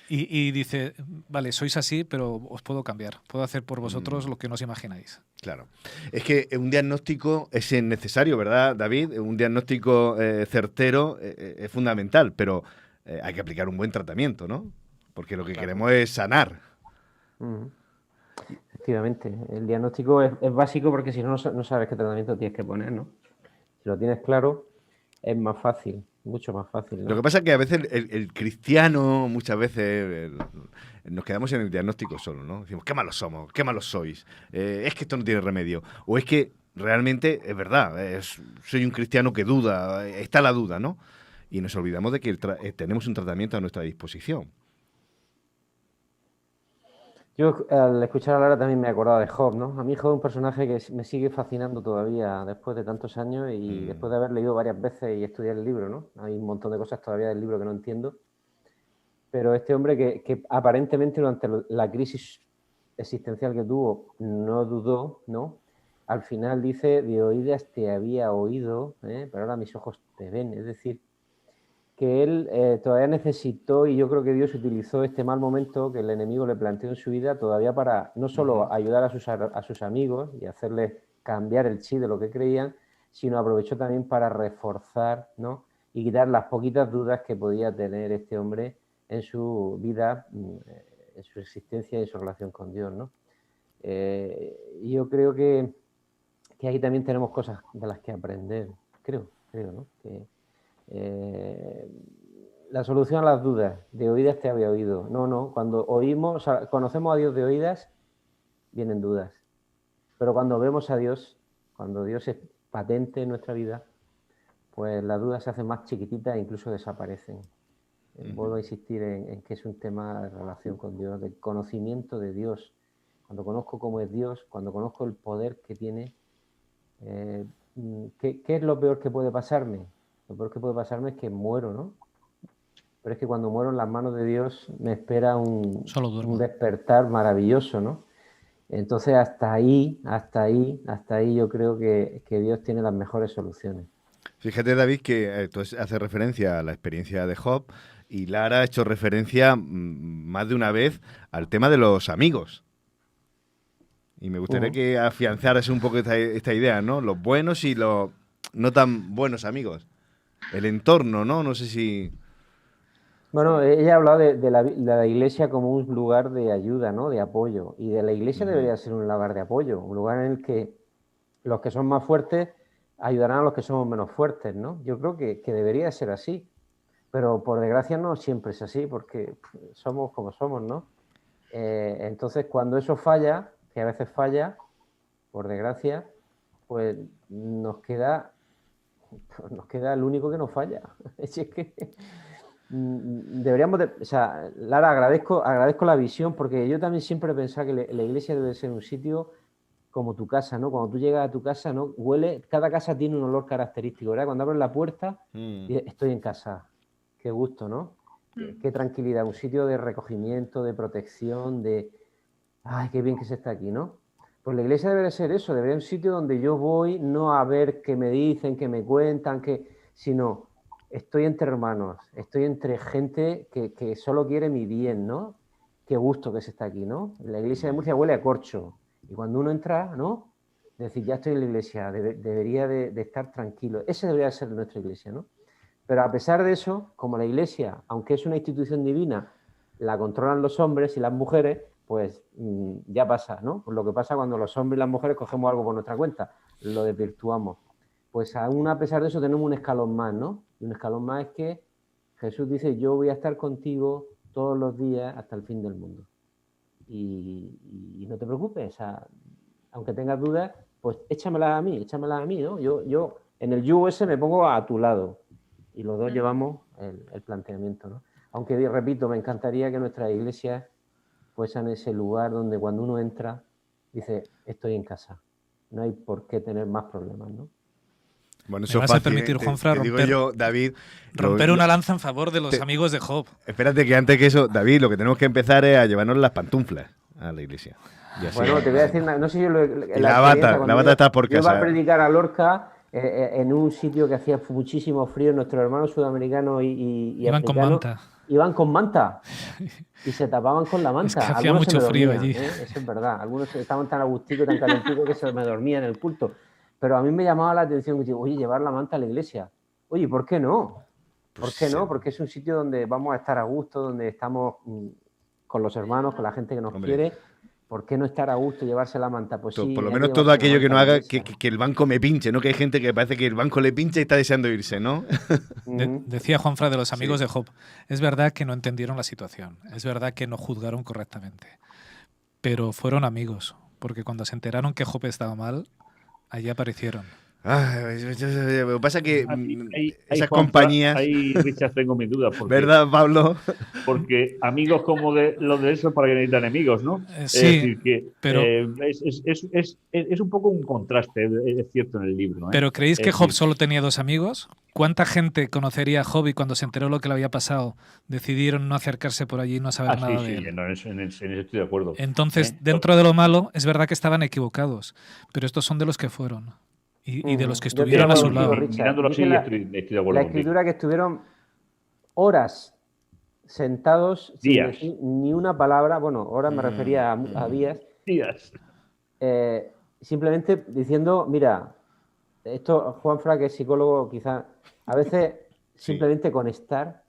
y dice, vale, sois así, pero os puedo cambiar. Puedo hacer por vosotros lo que no os imagináis. Claro. Es que un diagnóstico es necesario, ¿verdad, David? Un diagnóstico certero es fundamental, pero hay que aplicar un buen tratamiento, ¿no? Porque lo que queremos es sanar. efectivamente. El diagnóstico es básico porque si no, no sabes qué tratamiento tienes que poner, ¿no? Si lo tienes claro, es más fácil, mucho más fácil, ¿no? Lo que pasa es que a veces el cristiano, muchas veces nos quedamos en el diagnóstico solo, ¿no? Decimos, qué malos somos, qué malos sois, es que esto no tiene remedio. O es que realmente es verdad, soy un cristiano que duda, está la duda, ¿no? Y nos olvidamos de que tenemos un tratamiento a nuestra disposición. Yo al escuchar a Lara también me he acordado de Job, ¿no? A mí Job es un personaje que me sigue fascinando todavía después de tantos años y después de haber leído varias veces y estudiar el libro, ¿no? Hay un montón de cosas todavía del libro que no entiendo. Pero este hombre que aparentemente durante la crisis existencial que tuvo no dudó, ¿no? Al final dice, de oídas te había oído, pero ahora mis ojos te ven. Es decir, que él todavía necesitó, y yo creo que Dios utilizó este mal momento que el enemigo le planteó en su vida todavía para no solo ayudar a sus amigos y hacerles cambiar el chip de lo que creían, sino aprovechó también para reforzar, ¿no? Y quitar las poquitas dudas que podía tener este hombre en su vida, en su existencia y en su relación con Dios, ¿no? Yo creo que ahí también tenemos cosas de las que aprender, creo, ¿no? La solución a las dudas, de oídas te había oído. No, cuando oímos, o sea, conocemos a Dios de oídas, vienen dudas. Pero cuando vemos a Dios, cuando Dios es patente en nuestra vida, pues las dudas se hacen más chiquititas e incluso desaparecen. Vuelvo a insistir en que es un tema de relación con Dios, de conocimiento de Dios. Cuando conozco cómo es Dios, cuando conozco el poder que tiene, ¿qué es lo peor que puede pasarme? Lo peor que puede pasarme es que muero, ¿no? Pero es que cuando muero en las manos de Dios me espera un despertar maravilloso, ¿no? Entonces hasta ahí yo creo que Dios tiene las mejores soluciones. Fíjate, David, que tú haces referencia a la experiencia de Job y Lara ha hecho referencia más de una vez al tema de los amigos. Y me gustaría que afianzaras un poco esta idea, ¿no? Los buenos y los no tan buenos amigos. El entorno, ¿no? No sé si... Bueno, ella ha hablado de la iglesia como un lugar de ayuda, ¿no? De apoyo. Y de la iglesia debería ser un lugar de apoyo, un lugar en el que los que son más fuertes ayudarán a los que somos menos fuertes, ¿no? Yo creo que debería ser así. Pero por desgracia no siempre es así, porque somos como somos, ¿no? Entonces, cuando eso falla, que a veces falla, por desgracia, pues nos queda el único que nos falla. Es que deberíamos o sea, Lara, agradezco la visión, porque yo también siempre he pensado que la iglesia debe ser un sitio como tu casa, ¿no? Cuando tú llegas a tu casa, ¿no? Cada casa tiene un olor característico, ¿verdad? Cuando abres la puerta, estoy en casa. Qué gusto, ¿no? Qué tranquilidad, un sitio de recogimiento, de protección, ay, qué bien que se está aquí, ¿no? Pues la iglesia debería ser eso, debería ser un sitio donde yo voy no a ver qué me dicen, qué me cuentan, sino estoy entre hermanos, estoy entre gente que solo quiere mi bien, ¿no? Qué gusto que se está aquí, ¿no? La iglesia de Murcia huele a corcho. Y cuando uno entra, ¿no? Es decir, ya estoy en la iglesia, debería de estar tranquilo. Esa debería ser nuestra iglesia, ¿no? Pero a pesar de eso, como la iglesia, aunque es una institución divina, la controlan los hombres y las mujeres, pues ya pasa, ¿no? Pues lo que pasa cuando los hombres y las mujeres cogemos algo por nuestra cuenta, lo desvirtuamos. Pues aún a pesar de eso tenemos un escalón más, ¿no? Y un escalón más es que Jesús dice, yo voy a estar contigo todos los días hasta el fin del mundo. Y no te preocupes, o sea, aunque tengas dudas, pues échamelas a mí, ¿no? Yo en el yugo ese me pongo a tu lado y los dos llevamos el planteamiento, ¿no? Aunque, repito, me encantaría que nuestras iglesias fuesen ese lugar donde cuando uno entra dice, estoy en casa, no hay por qué tener más problemas, ¿no? Bueno, eso me vas a permitir, Juanfra, romper una lanza en favor de los amigos de Job. Espérate, que antes que eso, David, lo que tenemos que empezar es a llevarnos las pantuflas a la iglesia. Bueno, te voy a decir, no sé si yo la bata está por casa. Yo iba a predicar a Lorca en un sitio que hacía muchísimo frío, nuestros hermanos sudamericanos y iban con manta. Iban con manta y se tapaban con la manta. Es que hacía mucho frío allí. Eso es verdad. Algunos estaban tan agusticos, tan calenticos que se me dormían en el culto. Pero a mí me llamaba la atención que digo, oye, llevar la manta a la iglesia. Oye, ¿por qué no? ¿Por qué no? Porque es un sitio donde vamos a estar a gusto, donde estamos con los hermanos, con la gente que nos quiere. ¿por qué no estar a gusto, llevarse la manta? Pues sí, Por lo hay menos que todo llevarse la aquello que no manta a haga misa. que el banco me pinche, ¿no? Que hay gente que parece que el banco le pincha y está deseando irse, ¿no? Decía Juanfra de los amigos Sí. de Job, es verdad que no entendieron la situación, es verdad que no juzgaron correctamente, pero fueron amigos, porque cuando se enteraron que Job estaba mal, allí aparecieron. Lo que pasa es que Ahí, esas Juanfra, compañías, ahí, Richard, tengo mis dudas, ¿verdad, Pablo? porque amigos como de los de esos para que necesitan enemigos, ¿no? Es Sí, decir, que pero, es un poco un contraste, es cierto, en el libro, ¿eh? pero ¿creéis Es que Job decir, solo tenía 2 amigos? ¿Cuánta gente conocería a Job y cuando se enteró lo que le había pasado decidieron no acercarse por allí y no saber sí, nada de sí, él? no, en eso estoy de acuerdo. Entonces, ¿Eh? dentro de lo malo, es verdad que estaban equivocados, pero estos son de los que fueron y de los que Yo estoy de estuvieron a acuerdo su contigo, lado. Richard. Mirándolo Dice así, estoy de acuerdo la contigo. escritura que estuvieron horas sentados sin Días. decir ni una palabra, bueno, horas me refería a días, Días. simplemente diciendo, mira, esto Juanfra, que es psicólogo, quizá a veces simplemente con estar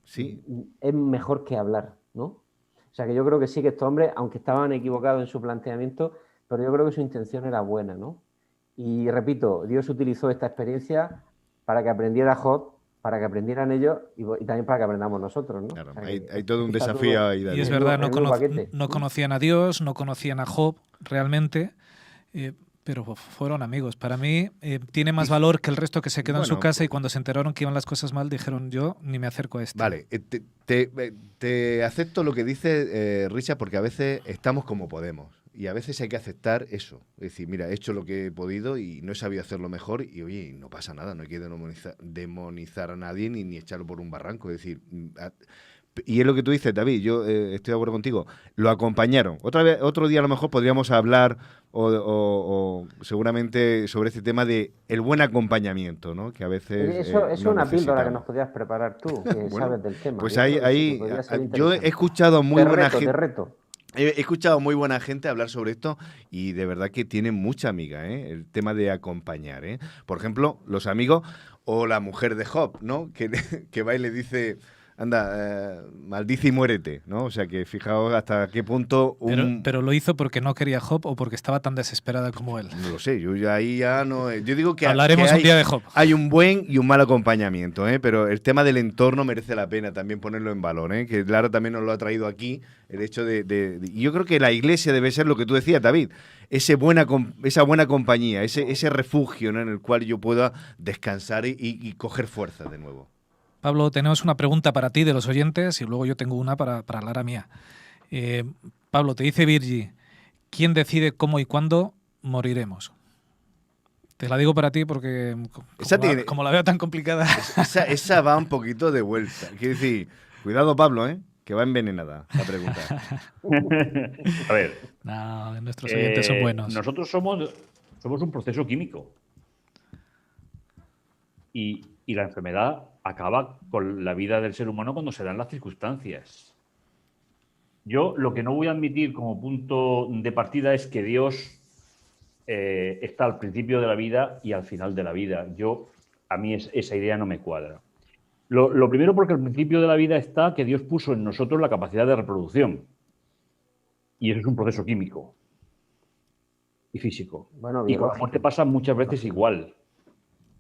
Sí. es mejor que hablar, ¿no? O sea que yo creo que sí que estos hombres, aunque estaban equivocados en su planteamiento, pero yo creo que su intención era buena, ¿no? Y repito, Dios utilizó esta experiencia para que aprendiera Job, para que aprendieran ellos y también para que aprendamos nosotros, ¿no? Claro, O sea hay todo un está desafío todo ahí, Y David. es en verdad, el mismo paquete. no conocían a Dios, no conocían a Job realmente, pero fueron amigos. Para mí tiene más valor que el resto que se quedó en su casa y cuando se enteraron que iban las cosas mal dijeron yo ni me acerco a este. Vale, te acepto lo que dice Richard porque a veces estamos como podemos y a veces hay que aceptar eso. Es decir, mira, he hecho lo que he podido y no he sabido hacerlo mejor y oye, no pasa nada, no hay que demonizar a nadie ni echarlo por un barranco. Es decir, y es lo que tú dices, David, yo estoy de acuerdo contigo. Lo acompañaron. Otro día a lo mejor podríamos hablar o seguramente sobre este tema de el buen acompañamiento, ¿no? Que a veces Eso es no una píldora que necesitamos. nos podías preparar tú, que Bueno, sabes del tema. pues Yo creo que sí, que ahí podría ser yo he interesante. escuchado muy Te buena reto, gente. te reto. He escuchado muy buena gente hablar sobre esto y de verdad que tienen mucha amiga, ¿eh? El tema de acompañar, ¿eh? Por ejemplo, los amigos o la mujer de Job, ¿no? Que va y le dice, anda, maldice y muérete, ¿no? O sea que fijaos hasta qué punto Pero lo hizo porque no quería Job o porque estaba tan desesperada como él. No lo sé, yo ahí ya no... Yo digo que hablaremos un día de Job. Hay un buen y un mal acompañamiento, ¿eh? Pero el tema del entorno merece la pena también ponerlo en valor, ¿eh? Que Lara también nos lo ha traído aquí, el hecho y yo creo que la iglesia debe ser lo que tú decías, David, esa buena compañía, ese refugio, ¿no? En el cual yo pueda descansar y coger fuerza de nuevo. Pablo, tenemos una pregunta para ti de los oyentes y luego yo tengo una para Lara mía. Pablo, te dice Virgi, ¿quién decide cómo y cuándo moriremos? Te la digo para ti porque como la veo tan complicada. Esa va un poquito de vuelta. Quiero decir, cuidado Pablo, que va envenenada la pregunta. A ver. No, nuestros oyentes son buenos. Nosotros somos un proceso químico. Y la enfermedad acaba con la vida del ser humano cuando se dan las circunstancias. Yo lo que no voy a admitir como punto de partida es que Dios está al principio de la vida y al final de la vida. A mí esa idea no me cuadra. Lo primero porque al principio de la vida está que Dios puso en nosotros la capacidad de reproducción. Y eso es un proceso químico y físico. Bueno, y con la muerte pasa muchas veces igual.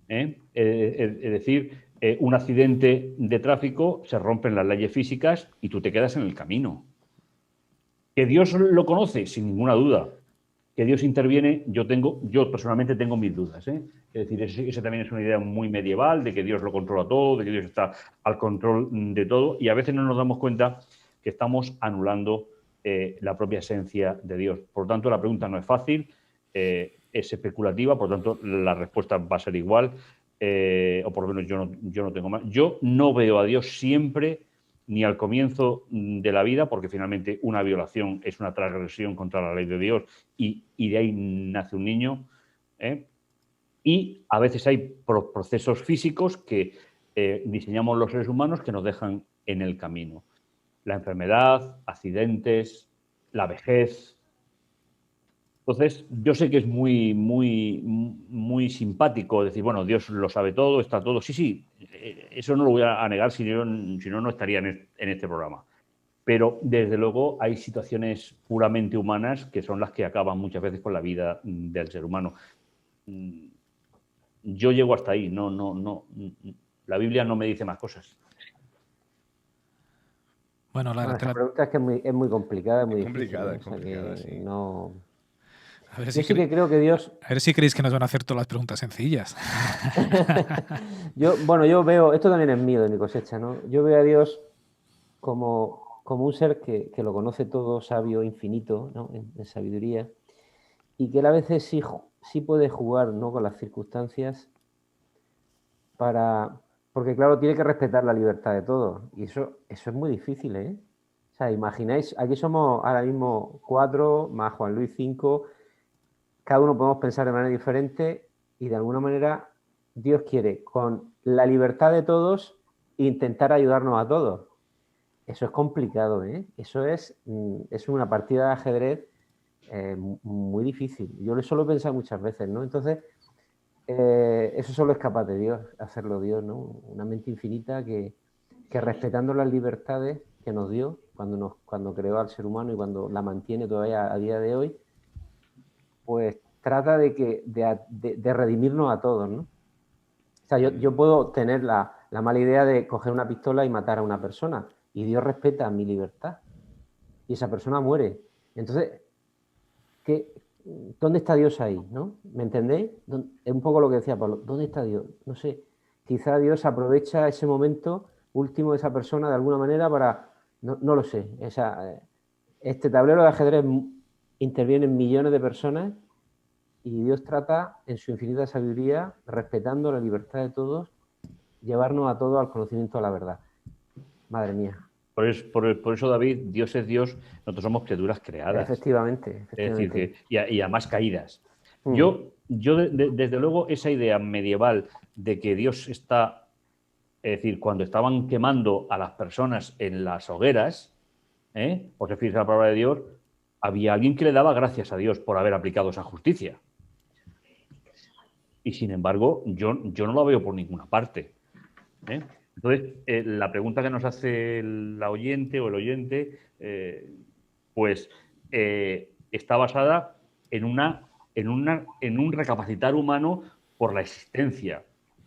Es decir, un accidente de tráfico, se rompen las leyes físicas y tú te quedas en el camino. ¿Que Dios lo conoce? Sin ninguna duda. Que Dios interviene, yo personalmente tengo mis dudas. Es decir, esa también es una idea muy medieval de que Dios lo controla todo, de que Dios está al control de todo y a veces no nos damos cuenta que estamos anulando la propia esencia de Dios. Por lo tanto, la pregunta no es fácil, es especulativa, por lo tanto, la respuesta va a ser igual, o por lo menos yo no tengo más. Yo no veo a Dios siempre ni al comienzo de la vida, porque finalmente una violación es una transgresión contra la ley de Dios y de ahí nace un niño. Y a veces hay procesos físicos que diseñamos los seres humanos que nos dejan en el camino. La enfermedad, accidentes, la vejez. Entonces, yo sé que es muy, muy, muy simpático decir, bueno, Dios lo sabe todo, está todo. Sí, eso no lo voy a negar, si no estaría en este programa. Pero desde luego hay situaciones puramente humanas que son las que acaban muchas veces con la vida del ser humano. Yo llego hasta ahí, no. La Biblia no me dice más cosas. Bueno, Lara, Esta pregunta es que es muy complicada, es muy complicada, difícil, es complicada, sí. No... A ver Yo sí que creo que Dios... A ver si creéis que nos van a hacer todas las preguntas sencillas. Yo veo, esto también es mío, de mi cosecha, ¿no? Yo veo a Dios como un ser que lo conoce todo, sabio, infinito, ¿no? En sabiduría, y que él a veces sí puede jugar, ¿no?, con las circunstancias porque claro, tiene que respetar la libertad de todos, y eso es muy difícil, ¿eh? O sea, imagináis, aquí somos ahora mismo 4, más Juan Luis 5, cada uno podemos pensar de manera diferente, y de alguna manera Dios quiere, con la libertad de todos, intentar ayudarnos a todos. Eso es complicado, ¿eh? Eso es una partida de ajedrez muy difícil. Yo eso lo he pensado muchas veces, ¿no? Entonces, eso solo es capaz de Dios, hacerlo Dios, ¿no? Una mente infinita que respetando las libertades que nos dio cuando creó al ser humano y cuando la mantiene todavía a día de hoy, pues trata de redimirnos a todos, ¿no? O sea, yo puedo tener la mala idea de coger una pistola y matar a una persona, y Dios respeta mi libertad, y esa persona muere. Entonces, ¿dónde está Dios ahí? ¿No? ¿Me entendéis? Es un poco lo que decía Pablo. ¿Dónde está Dios? No sé. Quizá Dios aprovecha ese momento último de esa persona de alguna manera para... No lo sé. Este tablero de ajedrez intervienen millones de personas, y Dios trata, en su infinita sabiduría, respetando la libertad de todos, llevarnos a todos al conocimiento de la verdad. Madre mía. Por eso, David, Dios es Dios, nosotros somos criaturas creadas. Efectivamente. Es decir, y además caídas. Yo desde luego, esa idea medieval de que Dios está, es decir, cuando estaban quemando a las personas en las hogueras, por referirse a la palabra de Dios, había alguien que le daba gracias a Dios por haber aplicado esa justicia. Y sin embargo, yo no lo veo por ninguna parte. Entonces, la pregunta que nos hace la oyente o el oyente, está basada en un recapacitar humano por la existencia.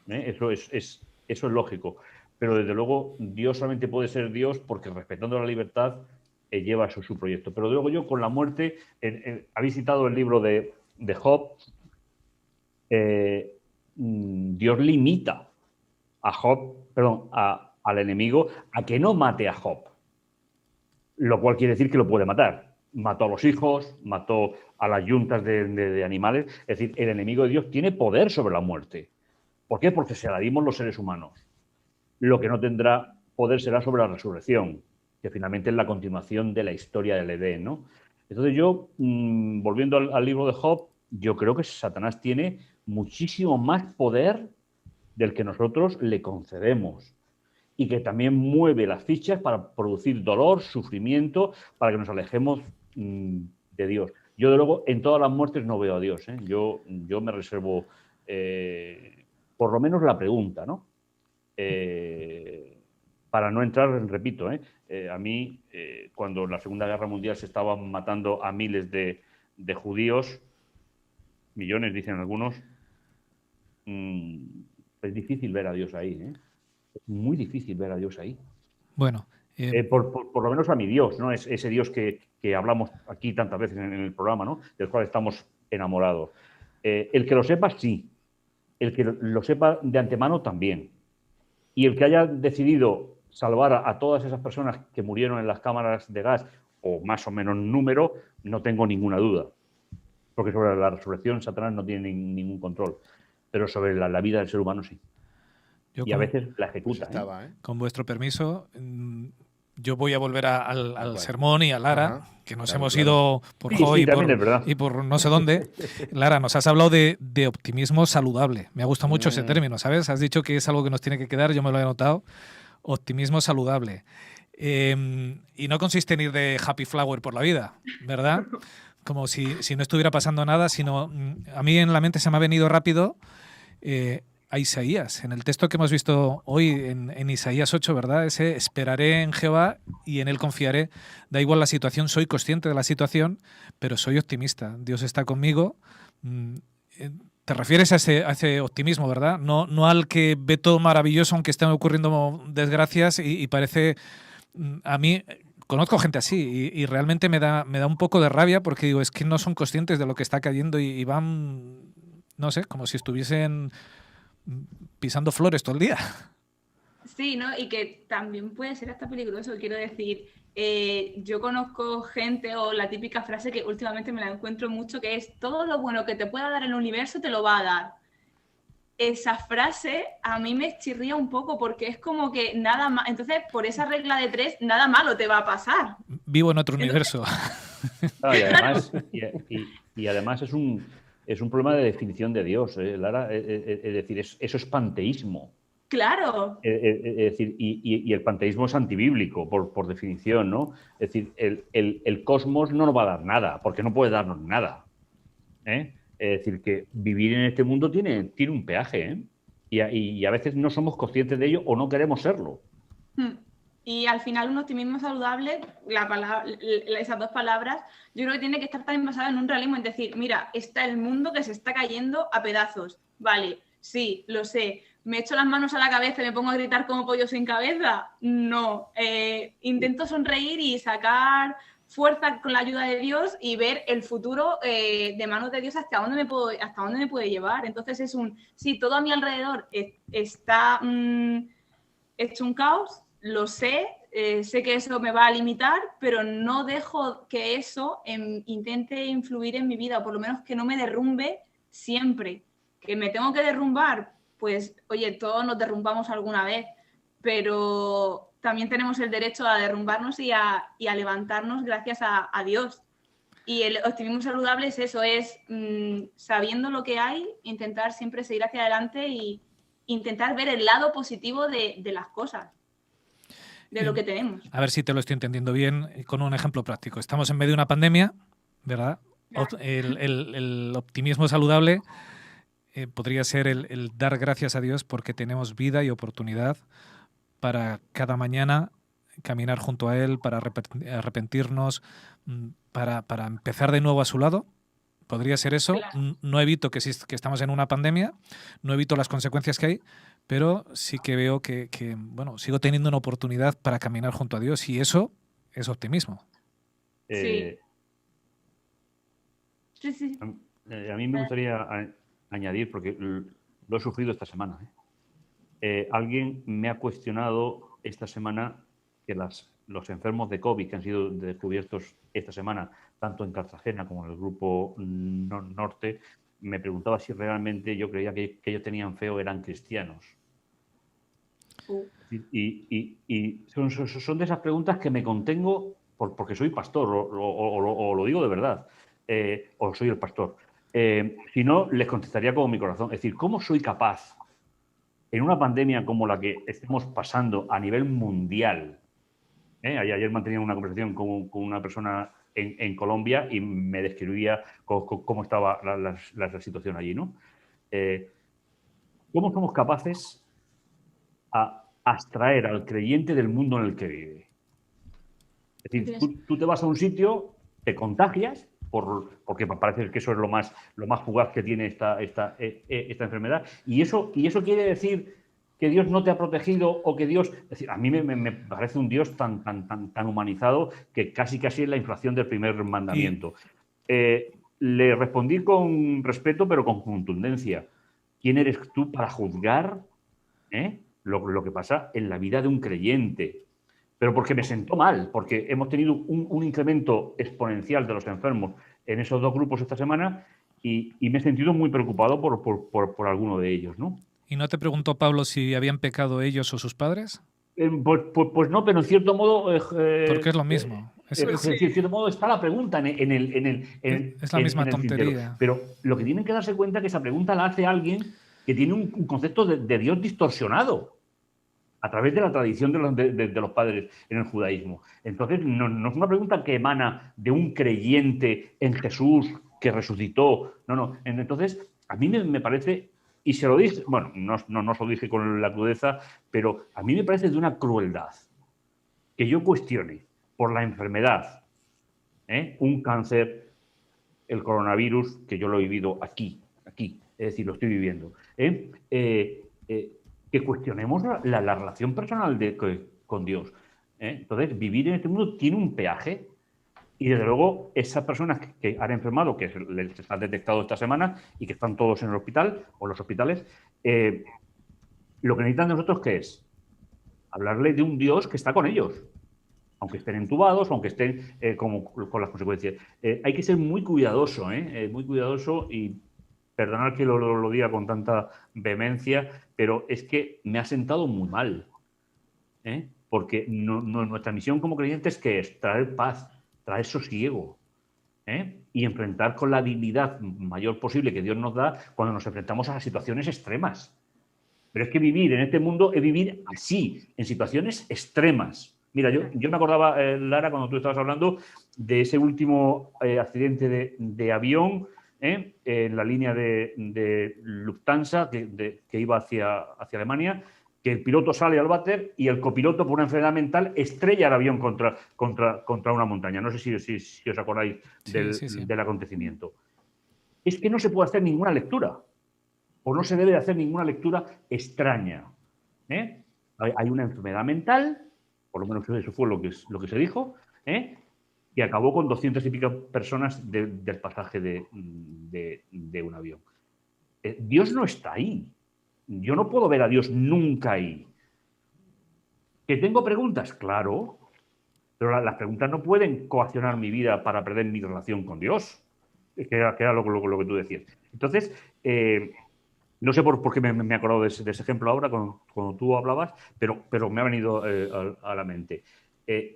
Eso es lógico. Pero desde luego, Dios solamente puede ser Dios porque, respetando la libertad, lleva su proyecto. Pero luego yo, con la muerte, habéis citado el libro de Job. Dios limita a Job, al enemigo, a que no mate a Job, lo cual quiere decir que lo puede matar. Mató a los hijos, mató a las yuntas de animales. Es decir, el enemigo de Dios tiene poder sobre la muerte. ¿Por qué? Porque se la dimos los seres humanos. Lo que no tendrá poder será sobre la resurrección, que finalmente es la continuación de la historia del Edén, ¿no? Entonces yo, volviendo al libro de Job, yo creo que Satanás tiene muchísimo más poder del que nosotros le concedemos, y que también mueve las fichas para producir dolor, sufrimiento, para que nos alejemos de Dios. Yo, de luego, en todas las muertes no veo a Dios, ¿eh? Yo me reservo por lo menos la pregunta, ¿no? Para no entrar, repito, a mí, cuando en la Segunda Guerra Mundial se estaban matando a miles de judíos, millones dicen algunos, es difícil ver a Dios ahí, ¿eh? Es muy difícil ver a Dios ahí. Bueno. Por lo menos a mi Dios, ¿no? Es ese Dios que hablamos aquí tantas veces en el programa, ¿no? Del cual estamos enamorados. El que lo sepa, sí. El que lo sepa de antemano, también. Y el que haya decidido salvar a todas esas personas que murieron en las cámaras de gas, o más o menos número, no tengo ninguna duda. Porque sobre la resurrección Satanás no tiene ningún control. Pero sobre la vida del ser humano, sí. Y a veces la ejecuta. Con vuestro permiso, yo voy a volver al sermón y a Lara, que nos hemos ido por hoy y por no sé dónde. Lara, nos has hablado de optimismo saludable. Me ha gustado mucho ese término, ¿sabes? Has dicho que es algo que nos tiene que quedar, yo me lo he anotado. Optimismo saludable. Y no consiste en ir de happy flower por la vida, ¿verdad? Como si no estuviera pasando nada, sino a mí en la mente se me ha venido rápido a Isaías, en el texto que hemos visto hoy en Isaías 8, ¿verdad? Ese esperaré en Jehová y en él confiaré. Da igual la situación, soy consciente de la situación, pero soy optimista. Dios está conmigo. Te refieres a ese optimismo, ¿verdad? No al que ve todo maravilloso aunque estén ocurriendo desgracias y parece... A mí... Conozco gente así y realmente me da un poco de rabia porque digo, es que no son conscientes de lo que está cayendo y van, no sé, como si estuviesen pisando flores todo el día. Sí, ¿no? Y que también puede ser hasta peligroso, quiero decir, yo conozco gente o la típica frase que últimamente me la encuentro mucho, que es todo lo bueno que te pueda dar el universo te lo va a dar. Esa frase a mí me chirría un poco porque es como que nada más, entonces por esa regla de 3 nada malo te va a pasar. Vivo en otro universo. No, y además es un problema de definición de Dios, Lara, es decir, eso es panteísmo. Claro. Es decir, y el panteísmo es antibíblico, por definición, ¿no? Es decir, el cosmos no nos va a dar nada, porque no puede darnos nada. Es decir, que vivir en este mundo tiene un peaje, y a veces no somos conscientes de ello o no queremos serlo. Y al final un optimismo saludable, esas dos palabras, yo creo que tiene que estar también basado en un realismo, es decir, mira, está el mundo que se está cayendo a pedazos. Vale, sí, lo sé. ¿Me echo las manos a la cabeza y me pongo a gritar como pollo sin cabeza? No. Intento sonreír y sacar fuerza con la ayuda de Dios y ver el futuro de manos de Dios hasta dónde me puede llevar. Entonces sí, todo a mi alrededor está hecho un caos, lo sé, sé que eso me va a limitar, pero no dejo que eso intente influir en mi vida, o por lo menos que no me derrumbe siempre. Que me tengo que derrumbar, pues oye, todos nos derrumbamos alguna vez, pero también tenemos el derecho a derrumbarnos y a levantarnos gracias a Dios. Y el optimismo saludable es eso, es sabiendo lo que hay, intentar siempre seguir hacia adelante y intentar ver el lado positivo de las cosas, de lo que tenemos. A ver si te lo estoy entendiendo bien con un ejemplo práctico. Estamos en medio de una pandemia, ¿verdad? Claro. El optimismo saludable podría ser el dar gracias a Dios porque tenemos vida y oportunidad para cada mañana caminar junto a Él, para arrepentirnos, para empezar de nuevo a su lado. Podría ser eso. Claro. No evito que estamos en una pandemia, no evito las consecuencias que hay, pero sí que veo que bueno, sigo teniendo una oportunidad para caminar junto a Dios y eso es optimismo. Sí. A mí me gustaría añadir, porque lo he sufrido esta semana. Alguien me ha cuestionado esta semana que los enfermos de COVID que han sido descubiertos esta semana, tanto en Cartagena como en el grupo norte, me preguntaba si realmente yo creía que ellos tenían fe o eran cristianos. Y son de esas preguntas que me contengo porque soy pastor, o lo digo de verdad, o soy el pastor. Si no, les contestaría con mi corazón. Es decir, ¿cómo soy capaz, en una pandemia como la que estamos pasando a nivel mundial? Ayer mantenía una conversación con una persona en Colombia y me describía cómo estaba la situación allí, ¿no? ¿Cómo somos capaces a abstraer al creyente del mundo en el que vive? Es decir, tú te vas a un sitio, te contagias, porque parece que eso es lo más fugaz que tiene esta enfermedad, y eso quiere decir que Dios no te ha protegido o que Dios... Es decir, a mí me parece un Dios tan humanizado que casi es la inflación del primer mandamiento. Le respondí con respeto, pero con contundencia. ¿Quién eres tú para juzgar lo que pasa en la vida de un creyente? Pero porque me sentó mal, porque hemos tenido un incremento exponencial de los enfermos en esos dos grupos esta semana y me he sentido muy preocupado por alguno de ellos, ¿no? ¿Y no te preguntó Pablo si habían pecado ellos o sus padres? Pues no, pero en cierto modo... porque es lo mismo. En cierto modo está la pregunta es la misma tontería. Pero lo que tienen que darse cuenta es que esa pregunta la hace alguien que tiene un concepto de Dios distorsionado a través de la tradición de los padres en el judaísmo. Entonces, no es una pregunta que emana de un creyente en Jesús que resucitó. No. Entonces, a mí me parece Y se lo dije, bueno, no se lo dije con la crudeza, pero a mí me parece de una crueldad que yo cuestione por la enfermedad, un cáncer, el coronavirus, que yo lo he vivido aquí, es decir, lo estoy viviendo, que cuestionemos la relación personal con Dios. Entonces, vivir en este mundo tiene un peaje. Y desde luego, esas personas que han enfermado, que les han detectado esta semana y que están todos en el hospital o en los hospitales, lo que necesitan de nosotros, ¿qué es? Hablarle de un Dios que está con ellos, aunque estén entubados, aunque estén con las consecuencias. Hay que ser muy cuidadoso, muy cuidadoso, y perdonar que lo diga con tanta vehemencia, pero es que me ha sentado muy mal. Porque nuestra misión como creyentes, ¿qué es? Traer paz, traer sosiego, y enfrentar con la dignidad mayor posible que Dios nos da cuando nos enfrentamos a situaciones extremas. Pero es que vivir en este mundo es vivir así, en situaciones extremas. Mira, yo me acordaba, Lara, cuando tú estabas hablando de ese último accidente de avión en la línea de Lufthansa que iba hacia Alemania, que el piloto sale al váter y el copiloto, por una enfermedad mental, estrella el avión contra una montaña. No sé si os acordáis del acontecimiento. Es que no se puede hacer ninguna lectura, o no se debe hacer ninguna lectura extraña. Hay una enfermedad mental, por lo menos eso fue lo que se dijo, que acabó con 200 y pico personas del pasaje de un avión. Dios no está ahí. Yo no puedo ver a Dios nunca ahí. ¿Que tengo preguntas? Claro, pero las preguntas no pueden coaccionar mi vida para perder mi relación con Dios, que era lo que tú decías. Entonces, no sé por qué me he acordado de ese ejemplo ahora cuando tú hablabas, pero me ha venido a la mente.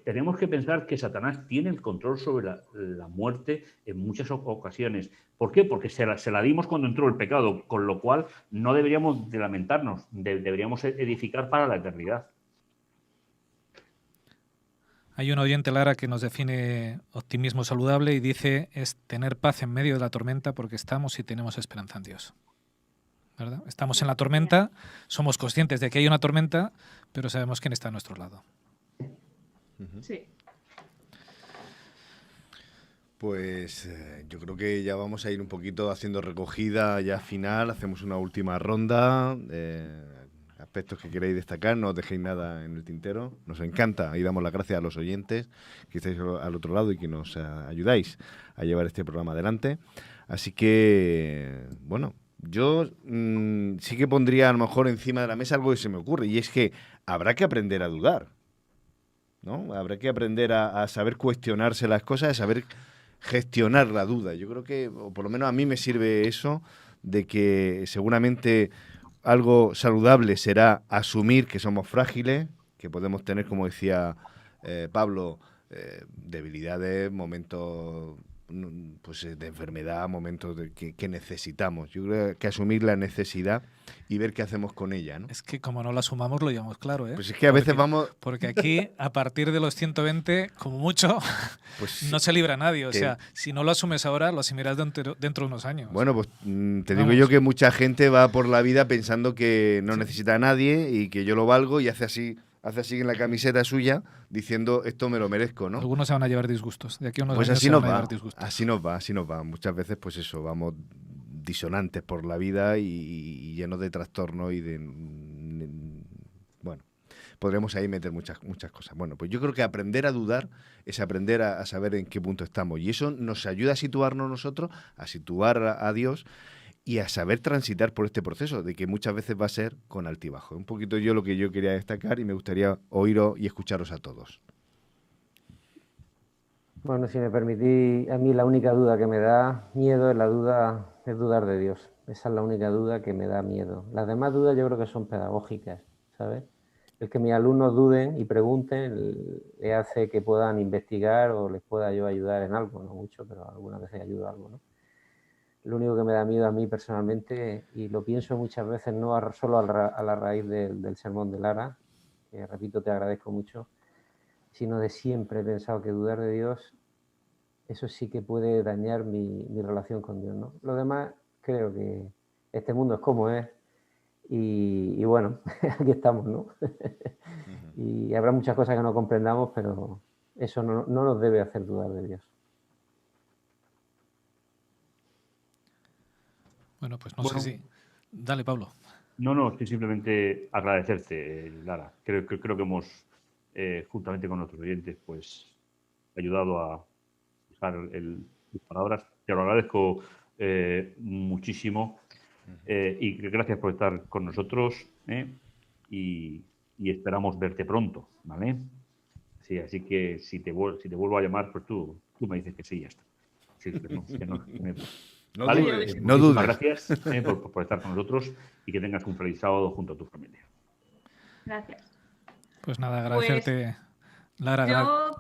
Tenemos que pensar que Satanás tiene el control sobre la muerte en muchas ocasiones. ¿Por qué? Porque se la dimos cuando entró el pecado, con lo cual no deberíamos de lamentarnos, deberíamos edificar para la eternidad. Hay un oyente, Lara, que nos define optimismo saludable y dice: es tener paz en medio de la tormenta porque estamos y tenemos esperanza en Dios. ¿Verdad? Estamos en la tormenta, somos conscientes de que hay una tormenta, pero sabemos quién está a nuestro lado. Sí. Pues yo creo que ya vamos a ir un poquito haciendo recogida ya final, hacemos una última ronda. Aspectos que queréis destacar, no os dejéis nada en el tintero. Nos encanta y damos las gracias a los oyentes que estáis al otro lado y que nos ayudáis a llevar este programa adelante. Así que, bueno, yo sí que pondría a lo mejor encima de la mesa algo que se me ocurre, y es que habrá que aprender a dudar, ¿no? Habrá que aprender a saber cuestionarse las cosas, a saber gestionar la duda. Yo creo que, o por lo menos a mí me sirve eso, de que seguramente algo saludable será asumir que somos frágiles, que podemos tener, como decía Pablo, debilidades, momentos pues de enfermedad, momentos que necesitamos. Yo creo que asumir la necesidad y ver qué hacemos con ella, ¿no? Es que como no lo asumamos lo llevamos claro, ¿eh? Pues es que a veces vamos... Porque aquí, a partir de los 120, como mucho, pues no se libra nadie. O sea, si no lo asumes ahora, lo asumirás dentro de unos años. Bueno, pues te digo yo que mucha gente va por la vida pensando que no necesita a nadie y que yo lo valgo, y hace así en la camiseta suya diciendo esto me lo merezco, ¿no? Algunos se van a llevar disgustos. De aquí a unos pues años así se nos van a va, llevar disgustos. así nos va. Muchas veces, pues eso, vamos disonantes por la vida y llenos de trastorno y de... Bueno, podremos ahí meter muchas cosas. Bueno, pues yo creo que aprender a dudar es aprender a saber en qué punto estamos. Y eso nos ayuda a situarnos nosotros, a situar a Dios y a saber transitar por este proceso, de que muchas veces va a ser con altibajo. Un poquito lo que yo quería destacar, y me gustaría oíros y escucharos a todos. Bueno, si me permitís, a mí la única duda que me da miedo es dudar de Dios. Esa es la única duda que me da miedo. Las demás dudas yo creo que son pedagógicas, ¿sabes? El que mis alumnos duden y pregunten le hace que puedan investigar o les pueda yo ayudar en algo, no mucho, pero algunas veces ayudo algo, ¿no? Lo único que me da miedo a mí personalmente, y lo pienso muchas veces, no solo a la raíz del sermón de Lara, que repito, te agradezco mucho, sino de siempre he pensado que dudar de Dios, eso sí que puede dañar mi relación con Dios, ¿no? Lo demás, creo que este mundo es como es, Y bueno, aquí estamos, ¿no? Y habrá muchas cosas que no comprendamos, pero eso no nos debe hacer dudar de Dios. Bueno, pues no sé si... Dale, Pablo. No, sí, simplemente agradecerte, Lara. Creo que hemos, juntamente con nuestros oyentes, pues ayudado a fijar tus palabras. Te lo agradezco muchísimo y gracias por estar con nosotros y esperamos verte pronto, ¿vale? Sí, así que si te vuelvo a llamar, pues tú me dices que sí y ya está. Sí, No ¿vale? dudes, no Muchísimas dudes. gracias por estar con nosotros y que tengas un feliz sábado junto a tu familia. Gracias. Pues nada, agradecerte, Lara. Yo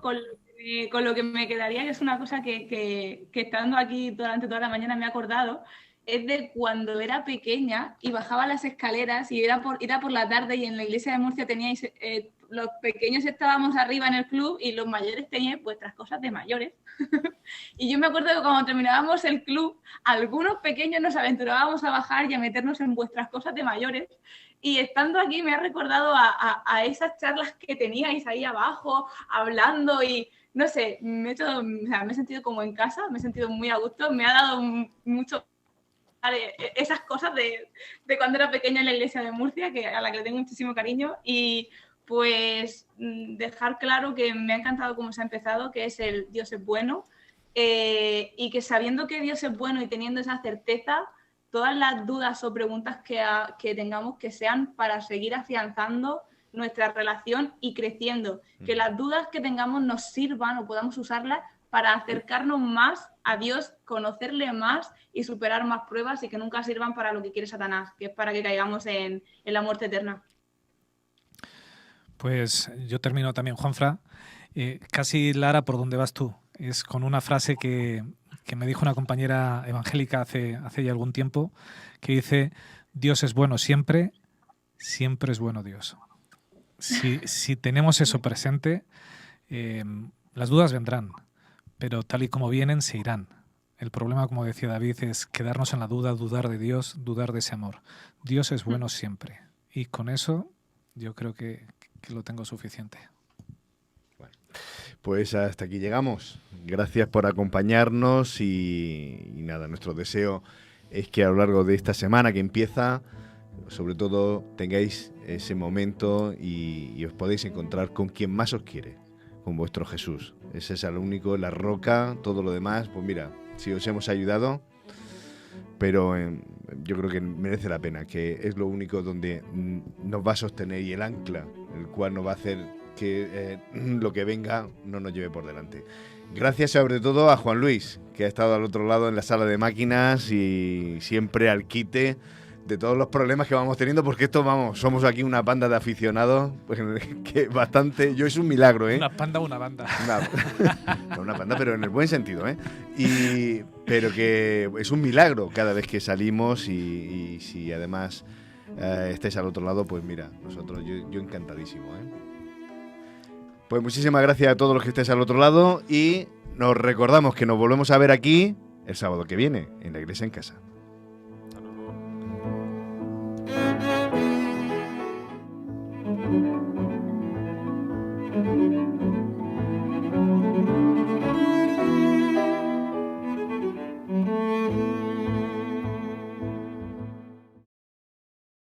con lo que me quedaría, que es una cosa que estando aquí durante toda la mañana me he acordado, es de cuando era pequeña y bajaba las escaleras y era por la tarde y en la iglesia de Murcia teníais, los pequeños estábamos arriba en el club y los mayores teníais vuestras cosas de mayores. Y yo me acuerdo que cuando terminábamos el club, algunos pequeños nos aventurábamos a bajar y a meternos en vuestras cosas de mayores. Y estando aquí me ha recordado a esas charlas que teníais ahí abajo, hablando y no sé, me he sentido como en casa, me he sentido muy a gusto, me ha dado mucho esas cosas de cuando era pequeña en la iglesia de Murcia, a la que le tengo muchísimo cariño, y pues dejar claro que me ha encantado cómo se ha empezado, que es el Dios es bueno, y que sabiendo que Dios es bueno y teniendo esa certeza, todas las dudas o preguntas que tengamos que sean para seguir afianzando nuestra relación y creciendo, que las dudas que tengamos nos sirvan o podamos usarlas para acercarnos más a Dios, conocerle más y superar más pruebas y que nunca sirvan para lo que quiere Satanás, que es para que caigamos en la muerte eterna. Pues yo termino también, Juanfra. Casi, Lara, por donde vas tú. Es con una frase que me dijo una compañera evangélica hace ya algún tiempo, que dice: Dios es bueno siempre, siempre es bueno Dios. Si tenemos eso presente, las dudas vendrán, pero tal y como vienen, se irán. El problema, como decía David, es quedarnos en la duda, dudar de Dios, dudar de ese amor. Dios es bueno siempre. Y con eso yo creo que lo tengo suficiente. Bueno, pues hasta aquí llegamos. Gracias por acompañarnos y nada, nuestro deseo es que a lo largo de esta semana que empieza, sobre todo tengáis ese momento y os podéis encontrar con quien más os quiere, con vuestro Jesús. Ese es el único, la roca, todo lo demás, pues mira, si os hemos ayudado, pero yo creo que merece la pena, que es lo único donde nos va a sostener y el ancla, el cual nos va a hacer que lo que venga no nos lleve por delante. Gracias sobre todo a Juan Luis, que ha estado al otro lado en la sala de máquinas y siempre al quite de todos los problemas que vamos teniendo, porque esto, vamos, somos aquí una banda de aficionados, pues, que bastante, yo es un milagro, ¿eh? Una panda o una banda. Una banda, pero en el buen sentido, ¿eh? Pero que es un milagro cada vez que salimos y si además estáis al otro lado, pues mira, nosotros, yo encantadísimo, ¿eh? Pues muchísimas gracias a todos los que estéis al otro lado y nos recordamos que nos volvemos a ver aquí el sábado que viene, en La Iglesia en Casa.